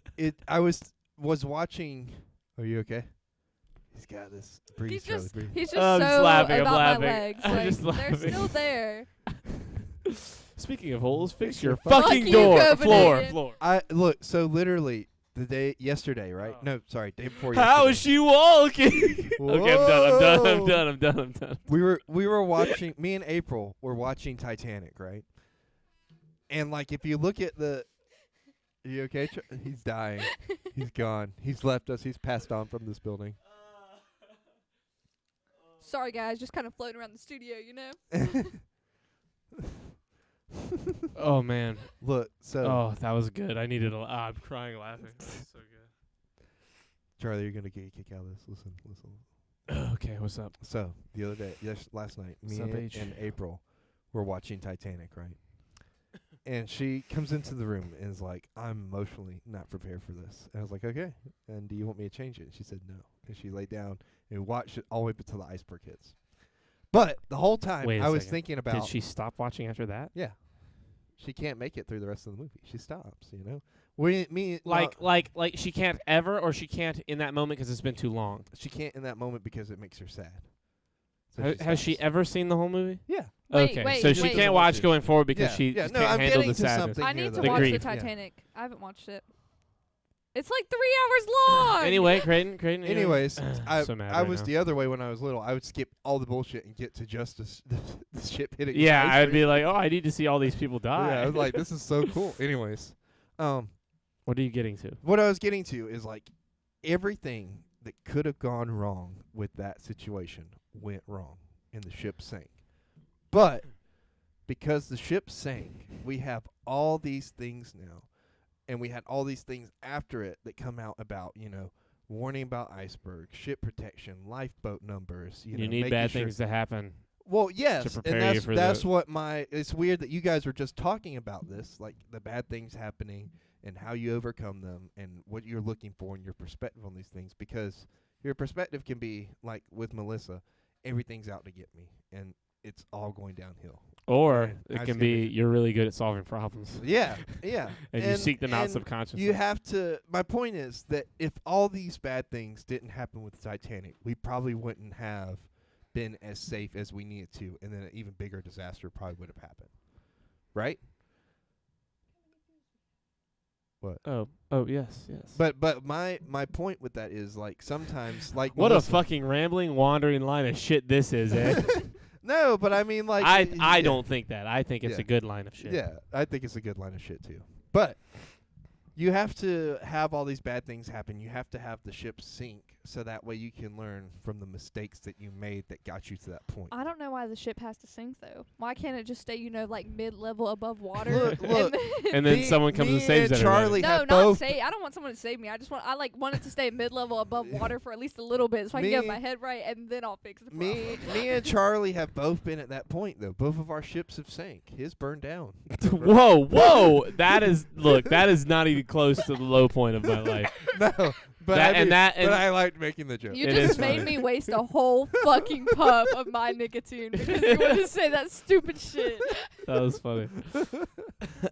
I was watching. Are you okay? He's got this. Breathe, He's Charlie, just breathe. he's just I'm so just laughing, I'm about laughing. my legs. I'm Like, just they're laughing. still there. Speaking of holes, fix Fix your your fucking- fucking Fuck you, door. Copenhagen. Floor. I look. So literally the yesterday, right? Oh. No, sorry, day before. How yesterday. is she walking? Okay, I'm Whoa. done. We were watching. Me and April were watching Titanic, right? And like, if you look at the, are you okay? He's dying. He's gone. He's left us. He's passed on from this building. Sorry, guys, just kind of floating around the studio, you know. Oh man. Look, so Oh, that was good. I needed I'm crying laughing. That was so good. Charlie, you're gonna get a kick out of this. Listen. Okay, what's up? So the other day, last night, me What's up, H? and April were watching Titanic, right? And she comes into the room and is like, "I'm emotionally not prepared for this." And I was like, "Okay." And do you want me to change it? And she said no. And she laid down and watched it all the way up until the iceberg hits. But the whole time Wait a I was second. thinking about, Did she stop watching after that? yeah, she can't make it through the rest of the movie. She stops, you know. Me, Like she can't ever, or she can't in that moment because it's been too long. she can't in that moment because it makes her sad. So Has she stops. ever seen the whole movie? Yeah. Okay, wait, so she wait. can't watch going forward because she yeah. just No, can't I'm handle getting the to sadness. something. I here, need to though. watch grief. the Yeah. Titanic. I haven't watched it. It's like 3 hours long. Anyway, Creighton. Anyways, So mad I right was now. the other way when I was little. I would skip all the bullshit and get to just the ship hitting. Yeah, the I would be iceberg. like, oh, I need to see all these people die. Yeah, I was like, this is so cool. Anyways, What are you getting to? what I was getting to is like everything that could have gone wrong with that situation went wrong, and the ship sank. But because the ship sank, we have all these things now, and we had all these things after it that come out about, you know, warning about icebergs, ship protection, lifeboat numbers. You know, need making bad sure. things to happen. Well, yes, prepare and you for that's the- what my. It's weird that you guys were just talking about this, like the bad things happening and how you overcome them and what you're looking for in your perspective on these things. Because your perspective can be like with Melissa, everything's out to get me, and it's all going downhill. Or And I it was can gonna be you're really good at solving problems. Yeah, yeah. And you seek them out and subconsciously. You have to. My point is that if all these bad things didn't happen with the Titanic, we probably wouldn't have been as safe as we needed to, and then an even bigger disaster probably would have happened. Right? What? Oh, yes. But my point with that is like sometimes like What a Melissa- fucking rambling, wandering line of shit this is, eh? No, but I mean like I yeah. don't think that. I think it's Yeah. a good line of shit. Yeah, I think it's a good line of shit too. But you have to have all these bad things happen. You have to have the ship sink so that way you can learn from the mistakes that you made that got you to that point. I don't know why the ship has to sink though. Why can't it just stay, like mid-level above water? Look, And then Me- someone comes me and saves and everybody. Charlie no, have not both. save. I don't want someone to save me. I want it to stay mid-level above water for at least a little bit, so I can get Me- my head right, and then I'll fix the problem. Me and Charlie have both been at that point though. Both of our ships have sank. His burned down. Whoa! That is not even close to the low point of my life. No, but That- I and that- but and- I liked making the joke. You It just is made funny. me waste a whole fucking puff of my nicotine because you wanted to say that stupid shit. That was funny.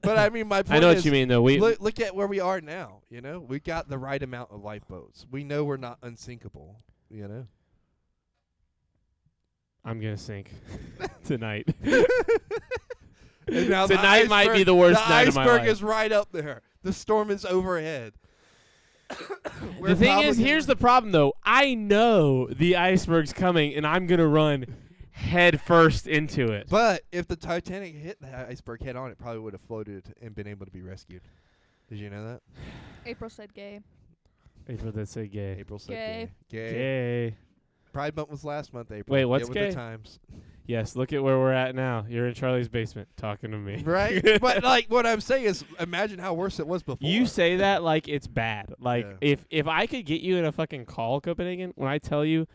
But I mean, my point I know is, what you mean, though. look at where we are now. You know, we got the right amount of lifeboats. We know we're not unsinkable. You know. I'm gonna sink tonight. And now the Tonight might be iceberg- the worst the night of my iceberg life. is right up there. The storm is overhead. The thing is, here's the problem, though. I know the iceberg's coming, and I'm gonna run head first into it. But if the Titanic hit the iceberg head on, it probably would have floated and been able to be rescued. Did you know that? April said gay. April did say gay. April said Gay. gay. Gay. Pride Month was last month, April. Wait, what's Get with gay? the times. Yes, look at where we're at now. You're in Charlie's basement talking to me. Right? But like what I'm saying is imagine how worse it was before. You say that like it's bad. Like Yeah. if I could get you in a fucking call, Copenhagen, when I tell you,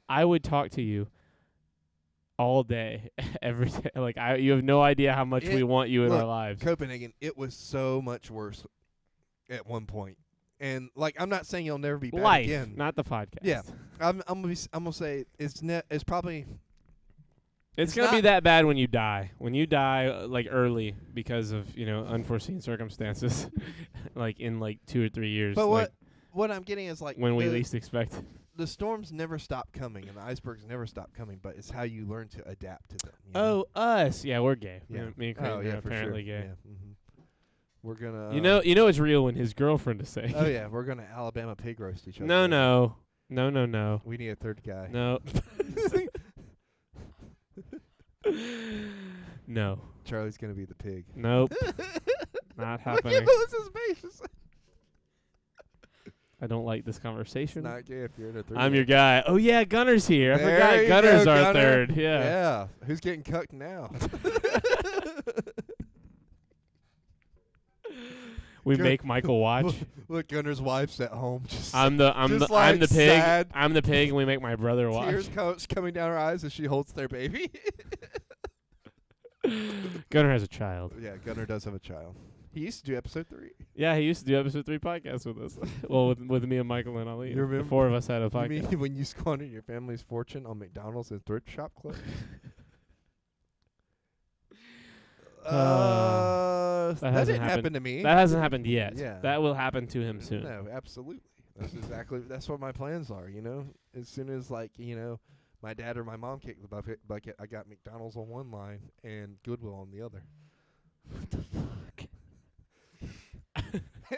I would talk to you all day, every day. Like you have no idea how much we want you in our look, lives. Copenhagen, it was so much worse at one point. And like I'm not saying you'll never be bad Life, again. not the podcast. Yeah. I'm gonna say it's probably It's It's gonna be not- that bad when you die. When you die, like early because of unforeseen circumstances, like in like 2 or 3 years. But like what I'm getting is like when we the, least expect it. the storms never stop coming and the icebergs never stop coming, but it's how you learn to adapt to them. You know? Oh, us. Yeah, we're gay. yeah. Me and Creighton oh, are yeah, for apparently sure. gay. Yeah. We're gonna. You know it's real when his girlfriend is saying. Oh yeah, we're gonna Alabama pig roast each other. No. We need a third guy. No. No. Charlie's gonna be the pig. Nope. Not Look happening. at Melissa's face. I don't like this It's conversation. not gay if you're in a third. I'm your guy. Oh yeah, Gunner's here. I There forgot you Gunner's go, our Gunner. third. Yeah. Yeah. Who's getting cucked We Gun- make Michael watch. Look, Gunner's wife's at home. Just I'm the like pig. sad. I'm the pig, and we make my brother watch. tears coming down her eyes as she holds their baby. Gunner has a child. Yeah, Gunner does have a child. He used to do episode 3. Yeah, he used to do episode 3 podcasts with us. Well, with me and Michael and Ali. You remember- The 4 of us had a You podcast. mean when you squandered your family's fortune on McDonald's and thrift shop clothes? That hasn't didn't happen happened. to me. That hasn't happened yet. Yeah. That will happen to him soon. No, absolutely. That's what my plans are, you know? As soon as, like, you know, my dad or my mom kicked the bucket, I got McDonald's on one line and Goodwill on the other. What the fuck?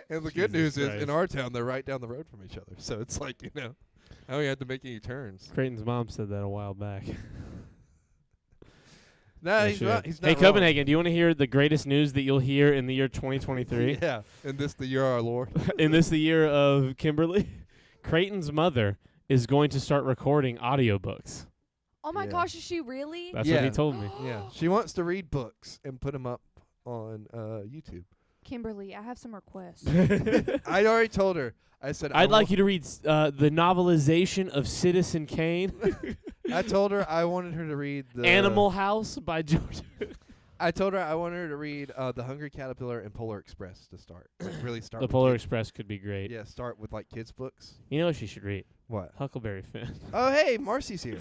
And the good news Jesus is, Christ. in our town, they're right down the road from each other. So it's like, you know, I don't have to make any turns. Creighton's mom said that a while back. No, Yeah, he's she not. did. He's not Hey, wrong. Copenhagen, do you want to hear the greatest news that you'll hear in the year 2023? Yeah, and this the year our Lord. In this, the year of Kimberly? Creighton's mother is going to start recording audiobooks. Oh my Yeah. gosh, is she really? That's what he Yeah. told me. Yeah, she wants to read books and put them up on YouTube. Kimberly, I have some requests. I already told her. I said I'd like you to read the novelization of Citizen Kane, I told her I wanted her to read the Animal House by George. I told her I wanted her to read The Hungry Caterpillar and Polar Express to start. Like really start. The with Polar kids. Express could be great. Yeah, start with like kids books. You know what she should read? What? Huckleberry Finn. Oh, hey, Marcy's here.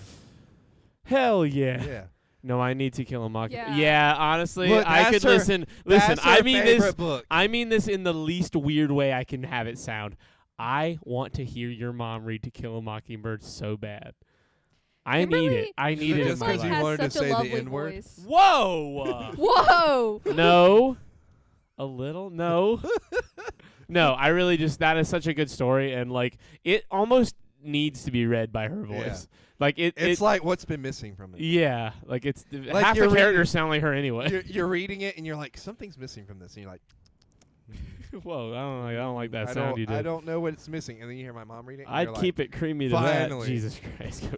Hell yeah. Yeah. No, I need to kill a mockingbird. Yeah. Yeah, honestly, Look, I that's could her- listen. Listen, That's I her mean favorite this. book. I mean this in the least weird way I can have it sound. I want to hear your mom read To Kill a Mockingbird so bad. I need Kimberly it. I need Just it in just my like because you life. wanted to has such say a the lovely N-word? voice. Whoa. Whoa! No. A little? No. No, I really just, that is such a good story, and like it almost needs to be read by her voice. Like It's like what's been missing from it. yeah, like it's Like half the you're reading- characters sound like her anyway. You're reading it and you're like, something's missing from this, and you're like, Whoa, I don't like that sound you did. I don't know what it's missing, and then you hear my mom read it. And I'd you're keep it creamy to that. finally. Jesus Christ.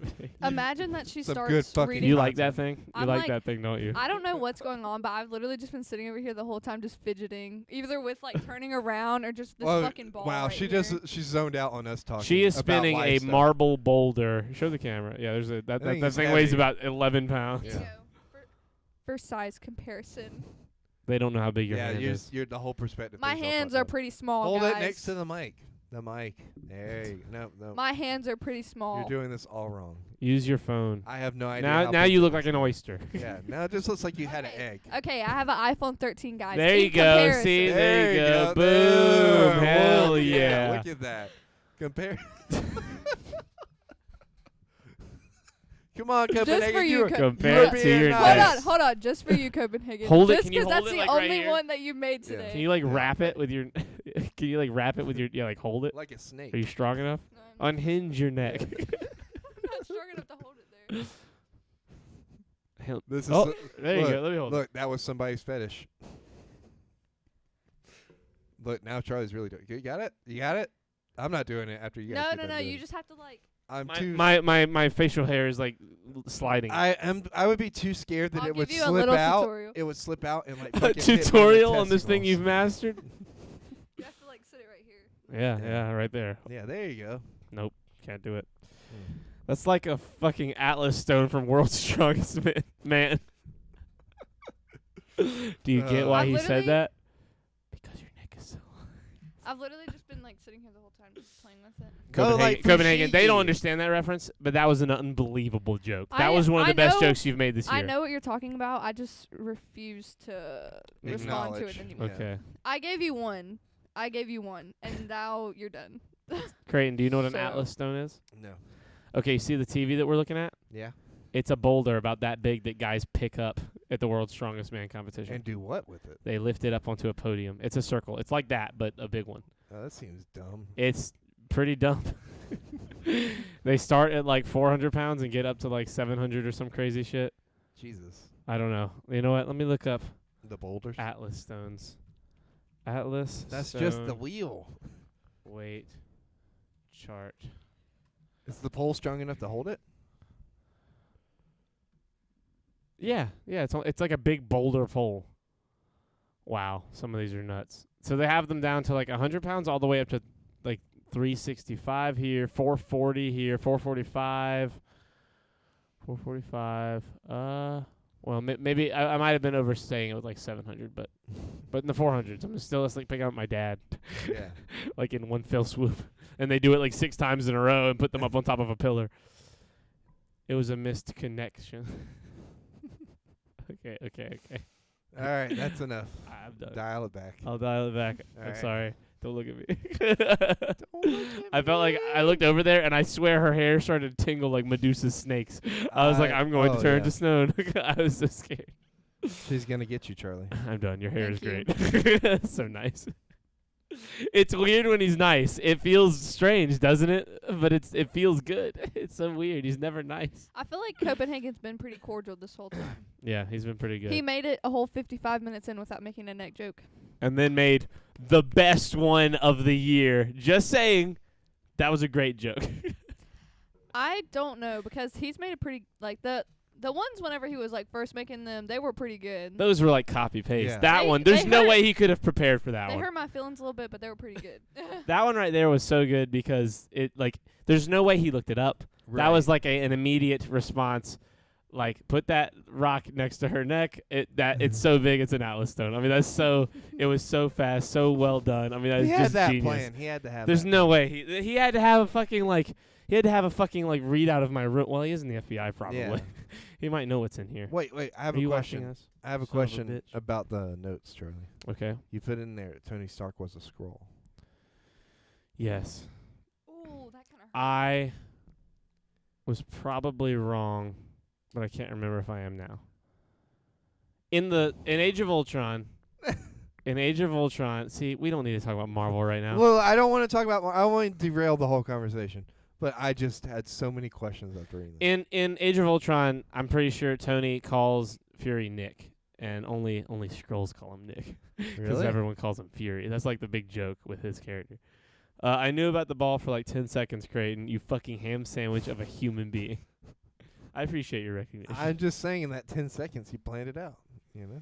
Imagine that she Some starts good fucking reading. You like that thing? You I'm like like- that thing, don't you? I don't know what's going on, but I've literally just been sitting over here the whole time just fidgeting, either with like turning around or just this fucking ball. Wow, right she here. she's zoned out on us talking. She is about spinning life a stuff. marble boulder. Show the camera. Yeah, there's a that thing that is thing weighs heavy. about 11 pounds. Yeah. Yo, for size comparison, They don't know how big your Yeah, hand is. you're the whole perspective. my thing's all hands fucked are up. pretty small. Hold guys. it next to the mic. The mic. There you go. No. My hands are pretty small. You're doing this all wrong. Use your phone. I have no idea. Now how now big you it look is. like an oyster. Yeah, now it just looks like you had an egg. Okay, I have an iPhone 13, guys. There In you go. comparison. See, there you go. There. Boom. Hell Look, yeah. Look at that. Compare. Come on, Copenhagen. for you, were- Co- Compare were it to being your nice. Hold on, just for you, Copenhagen. Hold it. Just Can you 'cause hold that's it, the like, right only here? one that you made Yeah. today. Can you like Yeah. wrap it with your Can you like wrap it with your like hold it? Like a snake. Are you strong enough? No, I'm Unhinge your neck. not strong enough to hold it there. Hell- This is oh, there you look, go. Let me hold it. Look, that was somebody's fetish. Look, now Charlie's really doing it. You got it? You got it? I'm not doing it after you guys. No, get no, done no. doing You it. just have to like. I'm My, too. my facial hair is like sliding. I would be too scared that I'll it would give you a slip little out. tutorial. It would slip out and like A fucking hit me in the tutorial on this thing testicles. you've mastered? You have to like sit it right here. Yeah, Yeah. yeah, right there. Yeah, there you go. Can't do it. That's like a fucking Atlas stone from World's Strongest Man. Do you get why I've he literally- said that? Because your neck is so long. I've literally just been like sitting here the whole time just playing with it. Go Copenhagen, like Copenhagen. They don't Fushigi. understand that reference, but that was an unbelievable joke. That I- was one of the I best know- jokes you've made this year. I know what you're talking about. I just refuse to respond to it Acknowledge. anymore. Yeah. Okay. I gave you one, and now you're done. Creighton, do you know what an So- Atlas stone is? No. Okay, see the TV that we're looking at? Yeah. It's a boulder about that big that guys pick up at the World's Strongest Man competition. And do what with it? They lift it up onto a podium. It's a circle. It's like that, but a big one. Oh, that seems dumb. It's pretty dumb. They start at like 400 pounds and get up to like 700 or some crazy shit. Jesus. I don't know. You know what? Let me look up The boulders. Atlas stones. Atlas That's stone just the wheel. weight chart. Is the pole strong enough to hold it? Yeah, it's like a big boulder pole. Wow, some of these are nuts. So they have them down to like 100 pounds all the way up to like 365 here, 440 here, 445. 445. Well, maybe I might have been overstaying it with like 700, but in the 400s, I'm still just like picking up my dad, Yeah. like in one fell swoop, and they do it like 6 times in a row and put them up on top of a pillar. It was a missed connection. Okay. All right, that's enough. I'm done. Dial it back. I'll dial it back. All I'm right. sorry. Don't look at me. Don't look I at felt like I me. looked over there, and I swear her hair started to tingle like Medusa's snakes. I was like, I'm going to turn to stone. I was so scared. She's gonna get you, Charlie. I'm done. Your hair Thank is great. So nice. It's weird when he's nice. It feels strange, doesn't it? But it feels good. It's so weird. He's never nice. I feel like Copenhagen's been pretty cordial this whole time. Yeah, he's been pretty good. He made it a whole 55 minutes in without making a neck joke. And then made the best one of the year. Just saying, that was a great joke. I don't know because he's made it pretty like the ones whenever he was like first making them, they were pretty good. Those were like copy paste. Yeah. That They- one, there's they no hurt- way he could have prepared for that They one. hurt my feelings a little bit, but they were pretty good. That one right there was so good because it like there's no way he looked it up. That was like an immediate response. Like put that rock next to her neck. It's so big it's an Atlas stone. I mean that's so it was so fast, so well done. I mean that's he had just that genius. plan. He had to have. There's that no plan. way he had to have a fucking like readout of my room. Well, he is in the FBI probably. Yeah. He might know what's in here. Wait. I have Are a you watching question. us? I have a Son of a question bitch. about the notes, Charlie. Okay. You put in there Tony Stark was a Skrull. Yes. Ooh, that kind of hurt. I was probably wrong, but I can't remember if I am now. In Age of Ultron, see, we don't need to talk about Marvel right now. Well, I don't want to talk about. I want to derail the whole conversation, but I just had so many questions after reading this. In Age of Ultron, I'm pretty sure Tony calls Fury Nick, and only Skrulls call him Nick, because Really? everyone calls him Fury. That's like the big joke with his character. I knew about the ball for like 10 seconds, Creighton. You fucking ham sandwich of a human being. I appreciate your recognition. I'm just saying in that 10 seconds he planned it out. You know.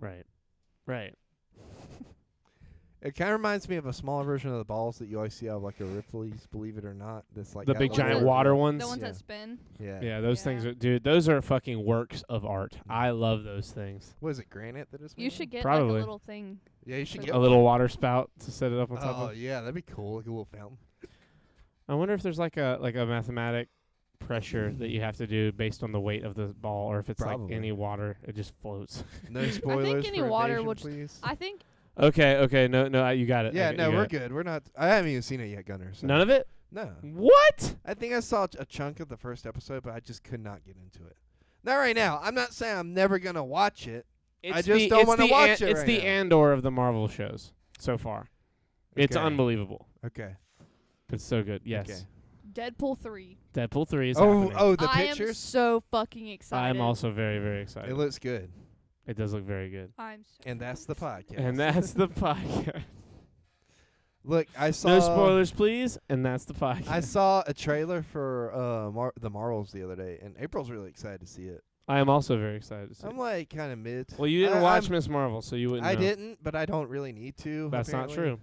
Right. It kind of reminds me of a smaller version of the balls that you always see out of like a Ripley's, believe it or not. That's like The got big little- giant that- water ones. The ones Yeah. that spin. Yeah. Yeah, those Yeah. things are, dude, those are fucking works of art. I love those things. What is it, granite that is? You should get like Probably. a little thing. Yeah, you should a get A little water spout to set it up on top Oh of. yeah, that'd be cool, like a little fountain. I wonder if there's like a mathematic pressure that you have to do based on the weight of the ball, or if it's Probably. like any water, it just floats. No spoilers. any for water Invasion, will just- please. I think Okay, no, you got it. Yeah, Okay, no, you we're got it. good. We're not. I haven't even seen it yet, Gunner. So. None of it? No. What? I think I saw a chunk of the first episode, but I just could not get into it. Not right now. I'm not saying I'm never gonna watch it. It's just don't wanna watch it It's right the now. Andor of the Marvel shows so far. It's Okay. unbelievable. Okay. It's so good. Yes. Okay. Deadpool 3. Deadpool 3 is Oh, happening. oh, the I am pictures. so fucking excited. I'm also very, very excited. It looks good, It does look very good. I'm so and that's the podcast. And that's the podcast. Look, I saw. No spoilers, please. And that's the podcast. I saw a trailer for the Marvels the other day, and April's really excited to see it. I am also very excited to see I'm it. like kind of mid. Well, you didn't I- watch I'm- Miss Marvel, so you wouldn't I know. didn't, but I don't really need to. That's not apparently. true.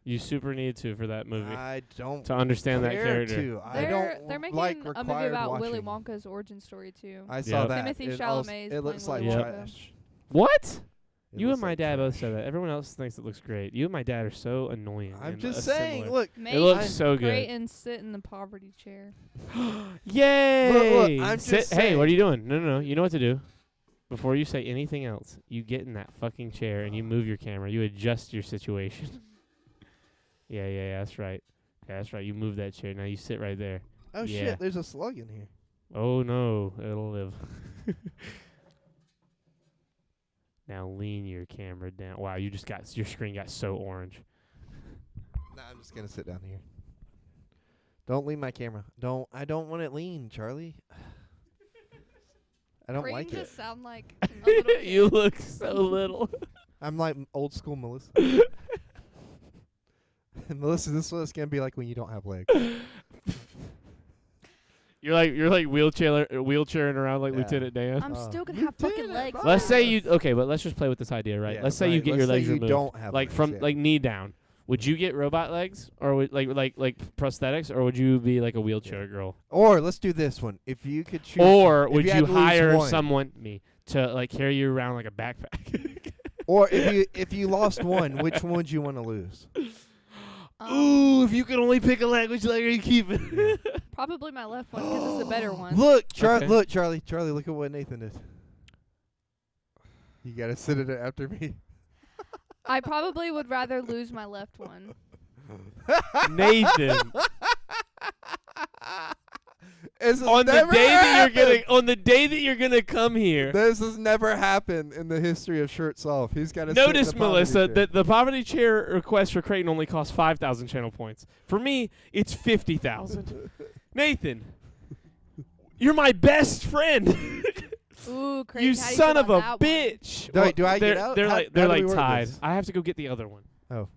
You super need to for that movie I don't to understand that care character. to. I They're don't making like a movie required about Willy watching. Wonka's origin story too. I saw Yep. that. Timothy It Chalamet is it looks like playing Willy Wonka. trash. What? It You looks and my like dad both trash. said that. Everyone else thinks it looks great. You and my dad are so annoying. I'm and just saying. similar. Look, Make It looks I- so good. great and sit in the poverty chair. Yay! I'm Sit- just hey, what are saying. you doing? No. You know what to do. Before you say anything else, you get in that fucking chair and you move your camera. You adjust your situation. Yeah, that's right. Yeah, that's right. You move that chair. Now you sit right there. oh Yeah. shit, there's a slug in here. Oh no, it'll live. Now lean your camera down. Wow, you just got your screen got so orange. Nah, I'm just gonna sit down here. Don't lean my camera. I don't want it lean, Charlie. I don't Creighton like it. just sound like a little You kid. look so little. I'm like old school Melissa. Melissa, this is what it's gonna be like when you don't have legs. You're like wheelchairing around like Yeah. Lieutenant Dan. I'm Oh, still gonna you have fucking did it, legs. bro. Let's say now. you but let's just play with this idea, right? Yeah, Let's say you right. get Let's your say legs you removed, don't have like legs, from yeah. like knee down. Would you get robot legs, or would like prosthetics, or would you be like a wheelchair girl? Or let's do this one. If you could choose, Or if would had you to lose hire one, someone to like carry you around like a backpack? Or if you lost one, which one would you want to lose? Ooh, if you could only pick a leg, which leg are you keeping? Probably my left one because it's the better one. Look, Okay. look, Charlie, look at what Nathan did. You gotta sit it after me. I probably would rather lose my left one. Nathan, This has on the never day that happened. you're gonna come here. This has never happened in the history of Shirts Off. He's got to Notice, Melissa, that the poverty chair request for Creighton only costs 5,000 channel points. For me, it's 50,000. Nathan, you're my best friend. Ooh, crazy. You son of a bitch. Do I get out? They're How- like how they're do we like work tied. this? I have to go get the other one. Oh.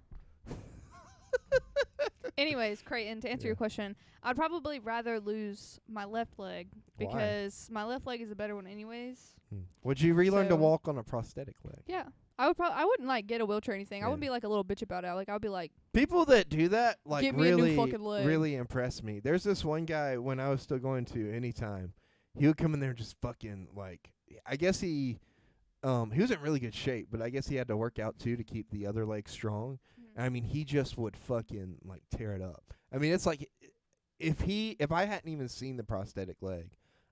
Anyways, Creighton, to answer Yeah. your question, I'd probably rather lose my left leg Why? because my left leg is a better one anyways. Would you relearn to So- walk on a prosthetic leg? Yeah. I wouldn't like get a wheelchair or anything. I Yeah. wouldn't be like a little bitch about it. Like I would be like, People that do that like Give me a new really fucking leg. really impress me. There's this one guy when I was still going to Anytime. He would come in there and just fucking like I guess he was in really good shape, but I guess he had to work out too to keep the other leg strong. I mean, he just would fucking like tear it up. I mean, it's like if I hadn't even seen the prosthetic leg,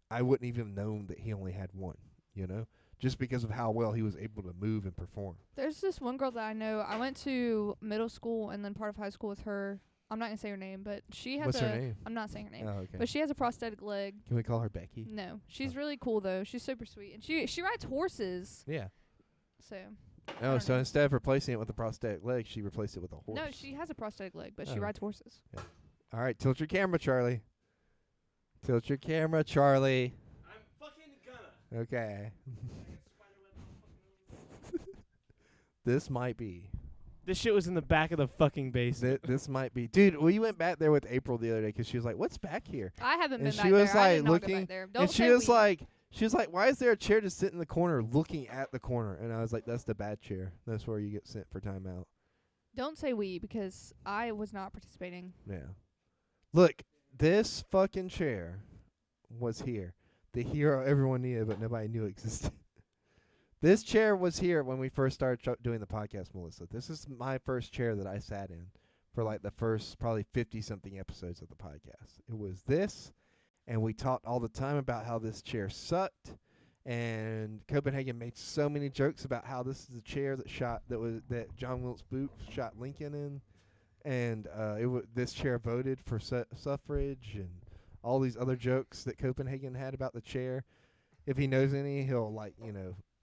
I wouldn't even known that he only had one, you know? Just because of how well he was able to move and perform. there's this one girl that I know. I went to middle school and then part of high school with her. I'm not gonna say her name, but she has What's a. her name? I'm not saying her name, Oh, okay. but she has a prosthetic leg. Can we call her Becky? No, she's really cool though. She's super sweet, and she rides horses. Yeah. So Oh, don't so know. instead of replacing it with a prosthetic leg, she replaced it with a horse. no, she has a prosthetic leg, but she Oh. rides horses. All right, tilt your camera, Charlie. Tilt your camera, Charlie. I'm fucking gonna. Okay. This might be. This shit was in the back of the fucking basement. This might be. Dude, we went back there with April the other day 'cause she was like, "What's back here?" I haven't And been she back was there. I like did not go looking- back there. Don't and she say was we. like, "Why is there a chair just sitting in the corner looking at the corner?" And I was like, "That's the bad chair. That's where you get sent for timeout." Don't say we because I was not participating. Yeah. Look, this fucking chair was here. The hero everyone needed, but nobody knew existed. This chair was here when we first started doing the podcast, Melissa. This is my first chair that I sat in for like the first probably 50-something episodes of the podcast. It was this, and we talked all the time about how this chair sucked. And Copenhagen made so many jokes about how this is the chair that John Wilkes Booth shot Lincoln in, and this chair voted for suffrage, and all these other jokes that Copenhagen had about the chair. If he knows any, he'll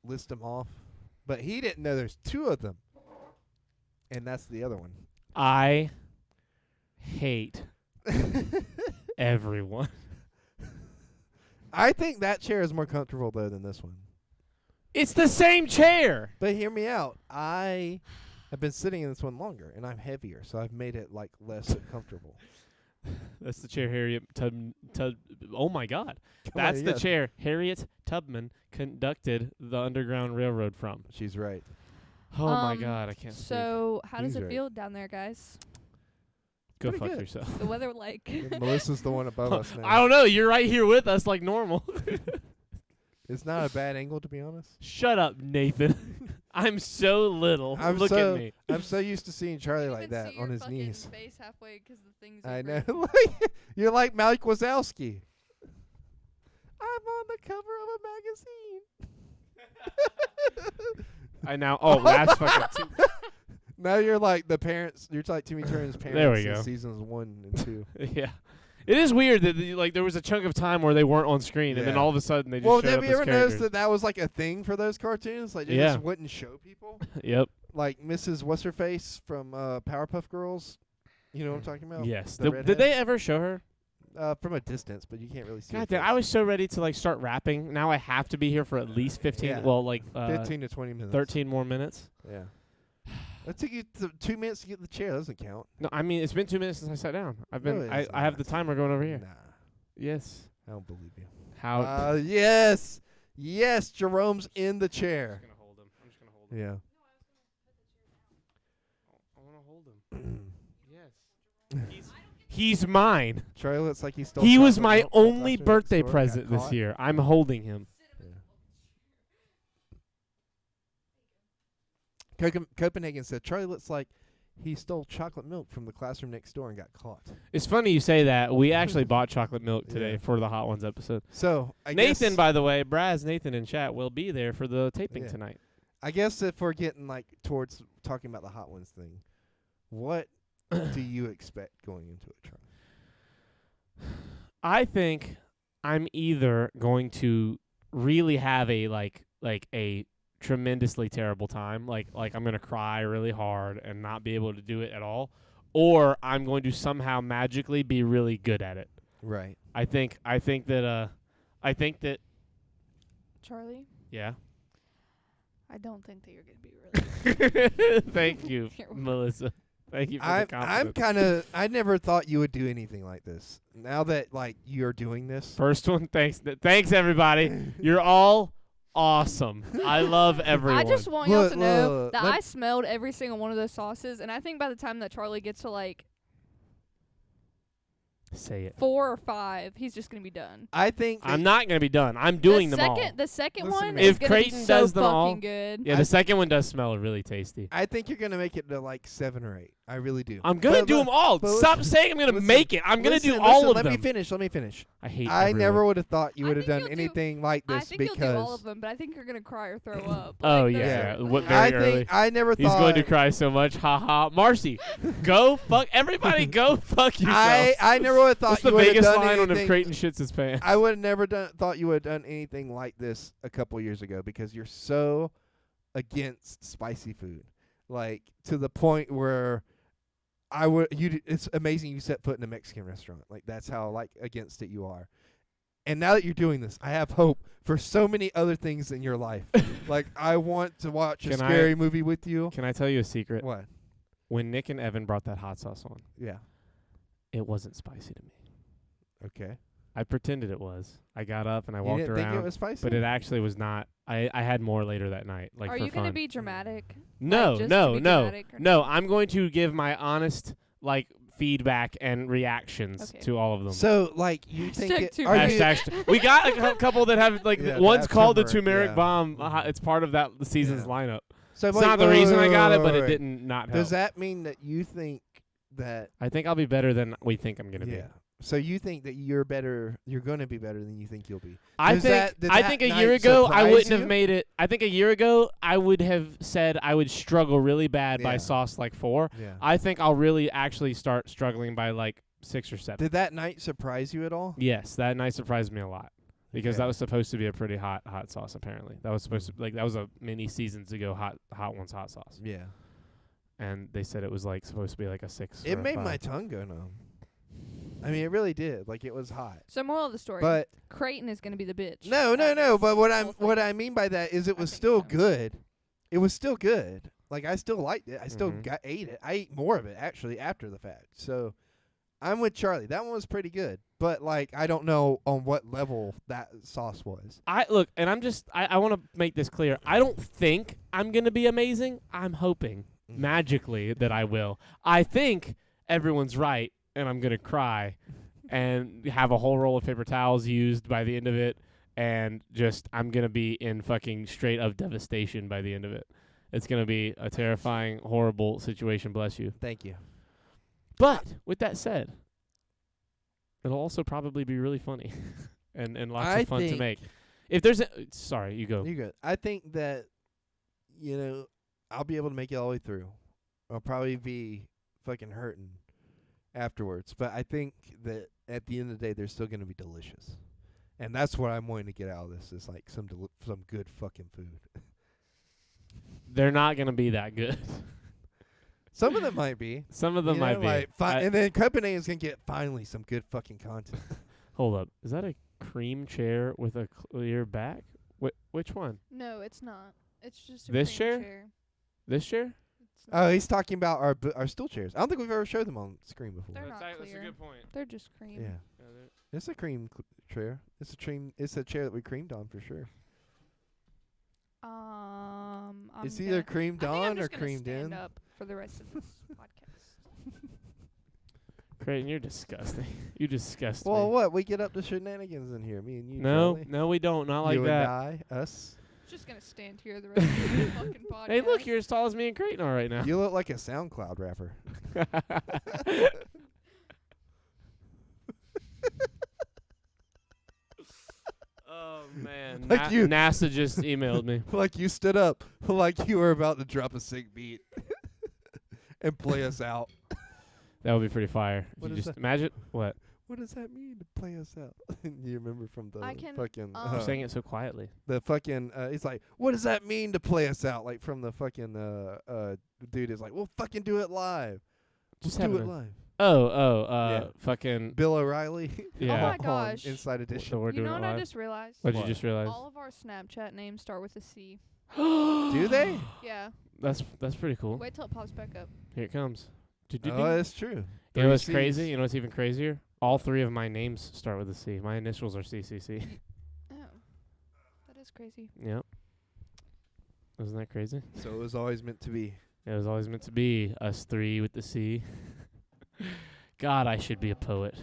list them off. But he didn't know there's two of them, and that's the other one. I hate everyone. I think that chair is more comfortable though than this one. It's the same chair. But hear me out. I have been sitting in this one longer, and I'm heavier, so I've made it like less comfortable. That's the chair Harriet oh my God. Come That's on, the yeah. chair Harriet Tubman conducted the Underground Railroad from. She's right. Oh my God, I can't speak. So how does He's it right. feel down there, guys? Go pretty fuck good. yourself. The weather like? Melissa's the one above us now. I don't know. You're right here with us like normal. It's not a bad angle, to be honest. Shut up, Nathan. I'm so little. Look at me. I'm so used to seeing Charlie You like can that see on your his fucking knees. Face halfway 'cause the thing's I over. know. You're like Mike Wazowski. I'm on the cover of a magazine. I now. Oh, that's fucking. Now you're like the parents. You're like Timmy Turner's parents There we in go. seasons 1 and 2. Yeah. It is weird that there was a chunk of time where they weren't on screen, and then Yeah. all of a sudden they just Well, showed have up you as ever noticed characters. that was like a thing for those cartoons? Like they Yeah. just wouldn't show people. Yep. Like Mrs. What's her face from Powerpuff Girls. You know what I'm talking about? Yes. The Did redhead? they ever show her? From a distance, but you can't really see. her God damn, face. I was so ready to like start rapping. Now I have to be here for at least 15. Yeah. Well, like 15 to 20 minutes. 13 more minutes. Yeah. That took you 2 minutes to get the chair. That doesn't count. No, I mean it's been 2 minutes since I sat down. No, I have the timer going over here. Nah. Yes. I don't believe you. How? Yes. Yes, Jerome's in the I'm chair. just gonna hold him. I'm just gonna hold him. Yeah. I want to hold him. Yes. He's mine. Charlie looks like he stole He was chocolate my milk from the only classroom next birthday door and got present this caught. year. I'm holding him. Copenhagen said Charlie looks like he stole chocolate milk from the classroom next door and got caught. It's funny you say that. We actually bought chocolate milk today Yeah. for the Hot Ones episode. So Nathan, guess, by the way, Nathan in chat will be there for the taping Yeah. tonight. I guess if we're getting like towards talking about the Hot Ones thing, what do you expect going into it, Charlie? I think I'm either going to really have a like a tremendously terrible time, like I'm gonna cry really hard and not be able to do it at all, or I'm going to somehow magically be really good at it. Right. I think that Charlie, yeah. I don't think that you're gonna be really. Thank you, You're welcome. Melissa. Thank you for the I'm compliment. kind of. I never thought you would do anything like this. Now that like you're doing this, First one, thanks everybody. You're all awesome. I love everyone. I just want y'all Look, to know look, that let- I smelled every single one of those sauces, and I think by the time that Charlie gets to like say it. 4 or 5, he's just gonna be done. I think that I'm not gonna be done. I'm doing the them all. second, The second Listen to one me. is If gonna Creighton be so does them fucking all- good. Yeah, the second one does smell really tasty. I think you're gonna make it to like 7 or 8. I really do. I'm gonna But do look- them all. but Stop listen- saying I'm gonna listen, make it. I'm gonna do Listen, all of let them. me finish. Let me finish. I hate. I everyone. never would have thought you I would have think done you'll do- anything like I this think you'll because do all of them, but I think you're gonna cry or throw up. Oh Like, yeah, that's- yeah. What, I very early. think I never He's thought going to cry so much. Ha ha. Marcy, go fuck everybody. Go fuck yourself. I never would have thought What's you the would have biggest done line on if anything. Creighton shits his pants? I would have never thought you would have done anything like this a couple years ago because you're so against spicy food, like to the point where I would. It's amazing you set foot in a Mexican restaurant. Like that's how like against it you are. And now that you're doing this, I have hope for so many other things in your life. Like I want to watch a Can scary movie with you. Can I tell you a secret? What? When Nick and Evan brought that hot sauce on, Yeah. it wasn't spicy to me. Okay. I pretended it was. I got up and I You walked didn't around, think it was spicy? but it actually was not. I had more later that night. Like Are for you gonna fun. be dramatic? No, Like, just to no, be no, dramatic or no. I'm going to give my honest feedback and reactions Okay. to all of them. So like you think Hashtag it? too Are bad. you, Hashtag we got a couple that have Yeah, one's that called the turmeric, turmeric yeah. bomb. Mhm. It's part of the season's Yeah. lineup. so It's wait, not the wait, reason wait, I got it, wait, but wait. it didn't not help. Does that mean that you think that? I think I'll be better than we think I'm gonna be. Yeah. So you think that you're better? You're going to be better than you think you'll be. I Does think that- did I that think a night year ago I surprise wouldn't you? have made it. I think a year ago I would have said I would struggle really bad by Yeah. sauce like 4. Yeah. I think I'll really actually start struggling by like 6 or 7. Did that night surprise you at all? Yes, that night surprised me a lot because Okay. that was supposed to be a pretty hot sauce. Apparently, that was supposed to that was a many seasons ago hot ones hot sauce, Yeah. and they said it was like supposed to be like a 6. It or a made 5. my tongue go numb. I mean, it really did. Like it was hot. So moral of the story: But Creighton is gonna be the bitch. no. But what I mean by that is it was think still so. good. It was still good. Like I still liked it. I still Mhm. ate it. I ate more of it actually after the fact. So I'm with Charlie. That one was pretty good. But like I don't know on what level that sauce was. I look, and I'm just I want to make this clear. I don't think I'm gonna be amazing. I'm hoping Mhm. magically that I will. I think everyone's right, and I'm gonna cry, and have a whole roll of paper towels used by the end of it, and just I'm gonna be in fucking straight up devastation by the end of it. It's gonna be a terrifying, horrible situation. Bless you. Thank you. But with that said, it'll also probably be really funny, and lots I of fun to think- make. If there's sorry, you go. You're good. I think that, I'll be able to make it all the way through. I'll probably be fucking hurting afterwards. But I think that at the end of the day, they're still going to be delicious. And that's what I'm wanting to get out of this is like some good fucking food. They're not gonna be that good. Some of them might be. Some of them might be. Like and then Copenhagen's going to get finally some good fucking content. Hold up. Is that a cream chair with a clear back? Which one? No, it's not. It's just a This cream chair? chair. This chair? It's not. Oh, he's talking about our stool chairs. I don't think we've ever showed them on screen before. They're not That's a clear. good point. They're just cream. Yeah, Yeah, they're- it's a cream chair. It's a cream. It's a chair that we creamed on for sure. It's I'm either gonna- creamed I think I'm on or just gonna creamed stand in. up for the rest of this podcast. Creighton, you're disgusting. You disgust Well, me. what? We get up to shenanigans in here. Me and you. No, Charlie. no, we don't. Not like you that. and us. Just gonna stand here the rest of the fucking podcast. Hey, look, you're as tall as me and Creighton are right now. You look like a SoundCloud rapper. Oh man, Like you. NASA just emailed me. Like you stood up, like you were about to drop a sick beat and play us out. That would be pretty fire. If What you is just that? imagine what? What does that mean to play us out? You remember from the I can, fucking um, You're saying it so quietly. the fucking he's like, what does that mean to play us out? Like from the fucking dude is like, well, fucking do it live. Just do having it a- live. Oh, Yeah. fucking Bill O'Reilly. Yeah. Oh my on gosh. Inside So Edition. we're You doing know it what I live. just realized? What did What? you just realize? All of our Snapchat names start with a C. Do they? Yeah. That's pretty cool. Wait till it pops back up. Here it comes. Oh, that's true. You know what's 3 crazy? Cs. You know what's even crazier? All 3 of my names start with a C. My initials are CCC. Oh. That is crazy. Yep. Isn't that crazy? So it was always meant to be. It was always meant to be us 3 with the C. God, I should be a poet.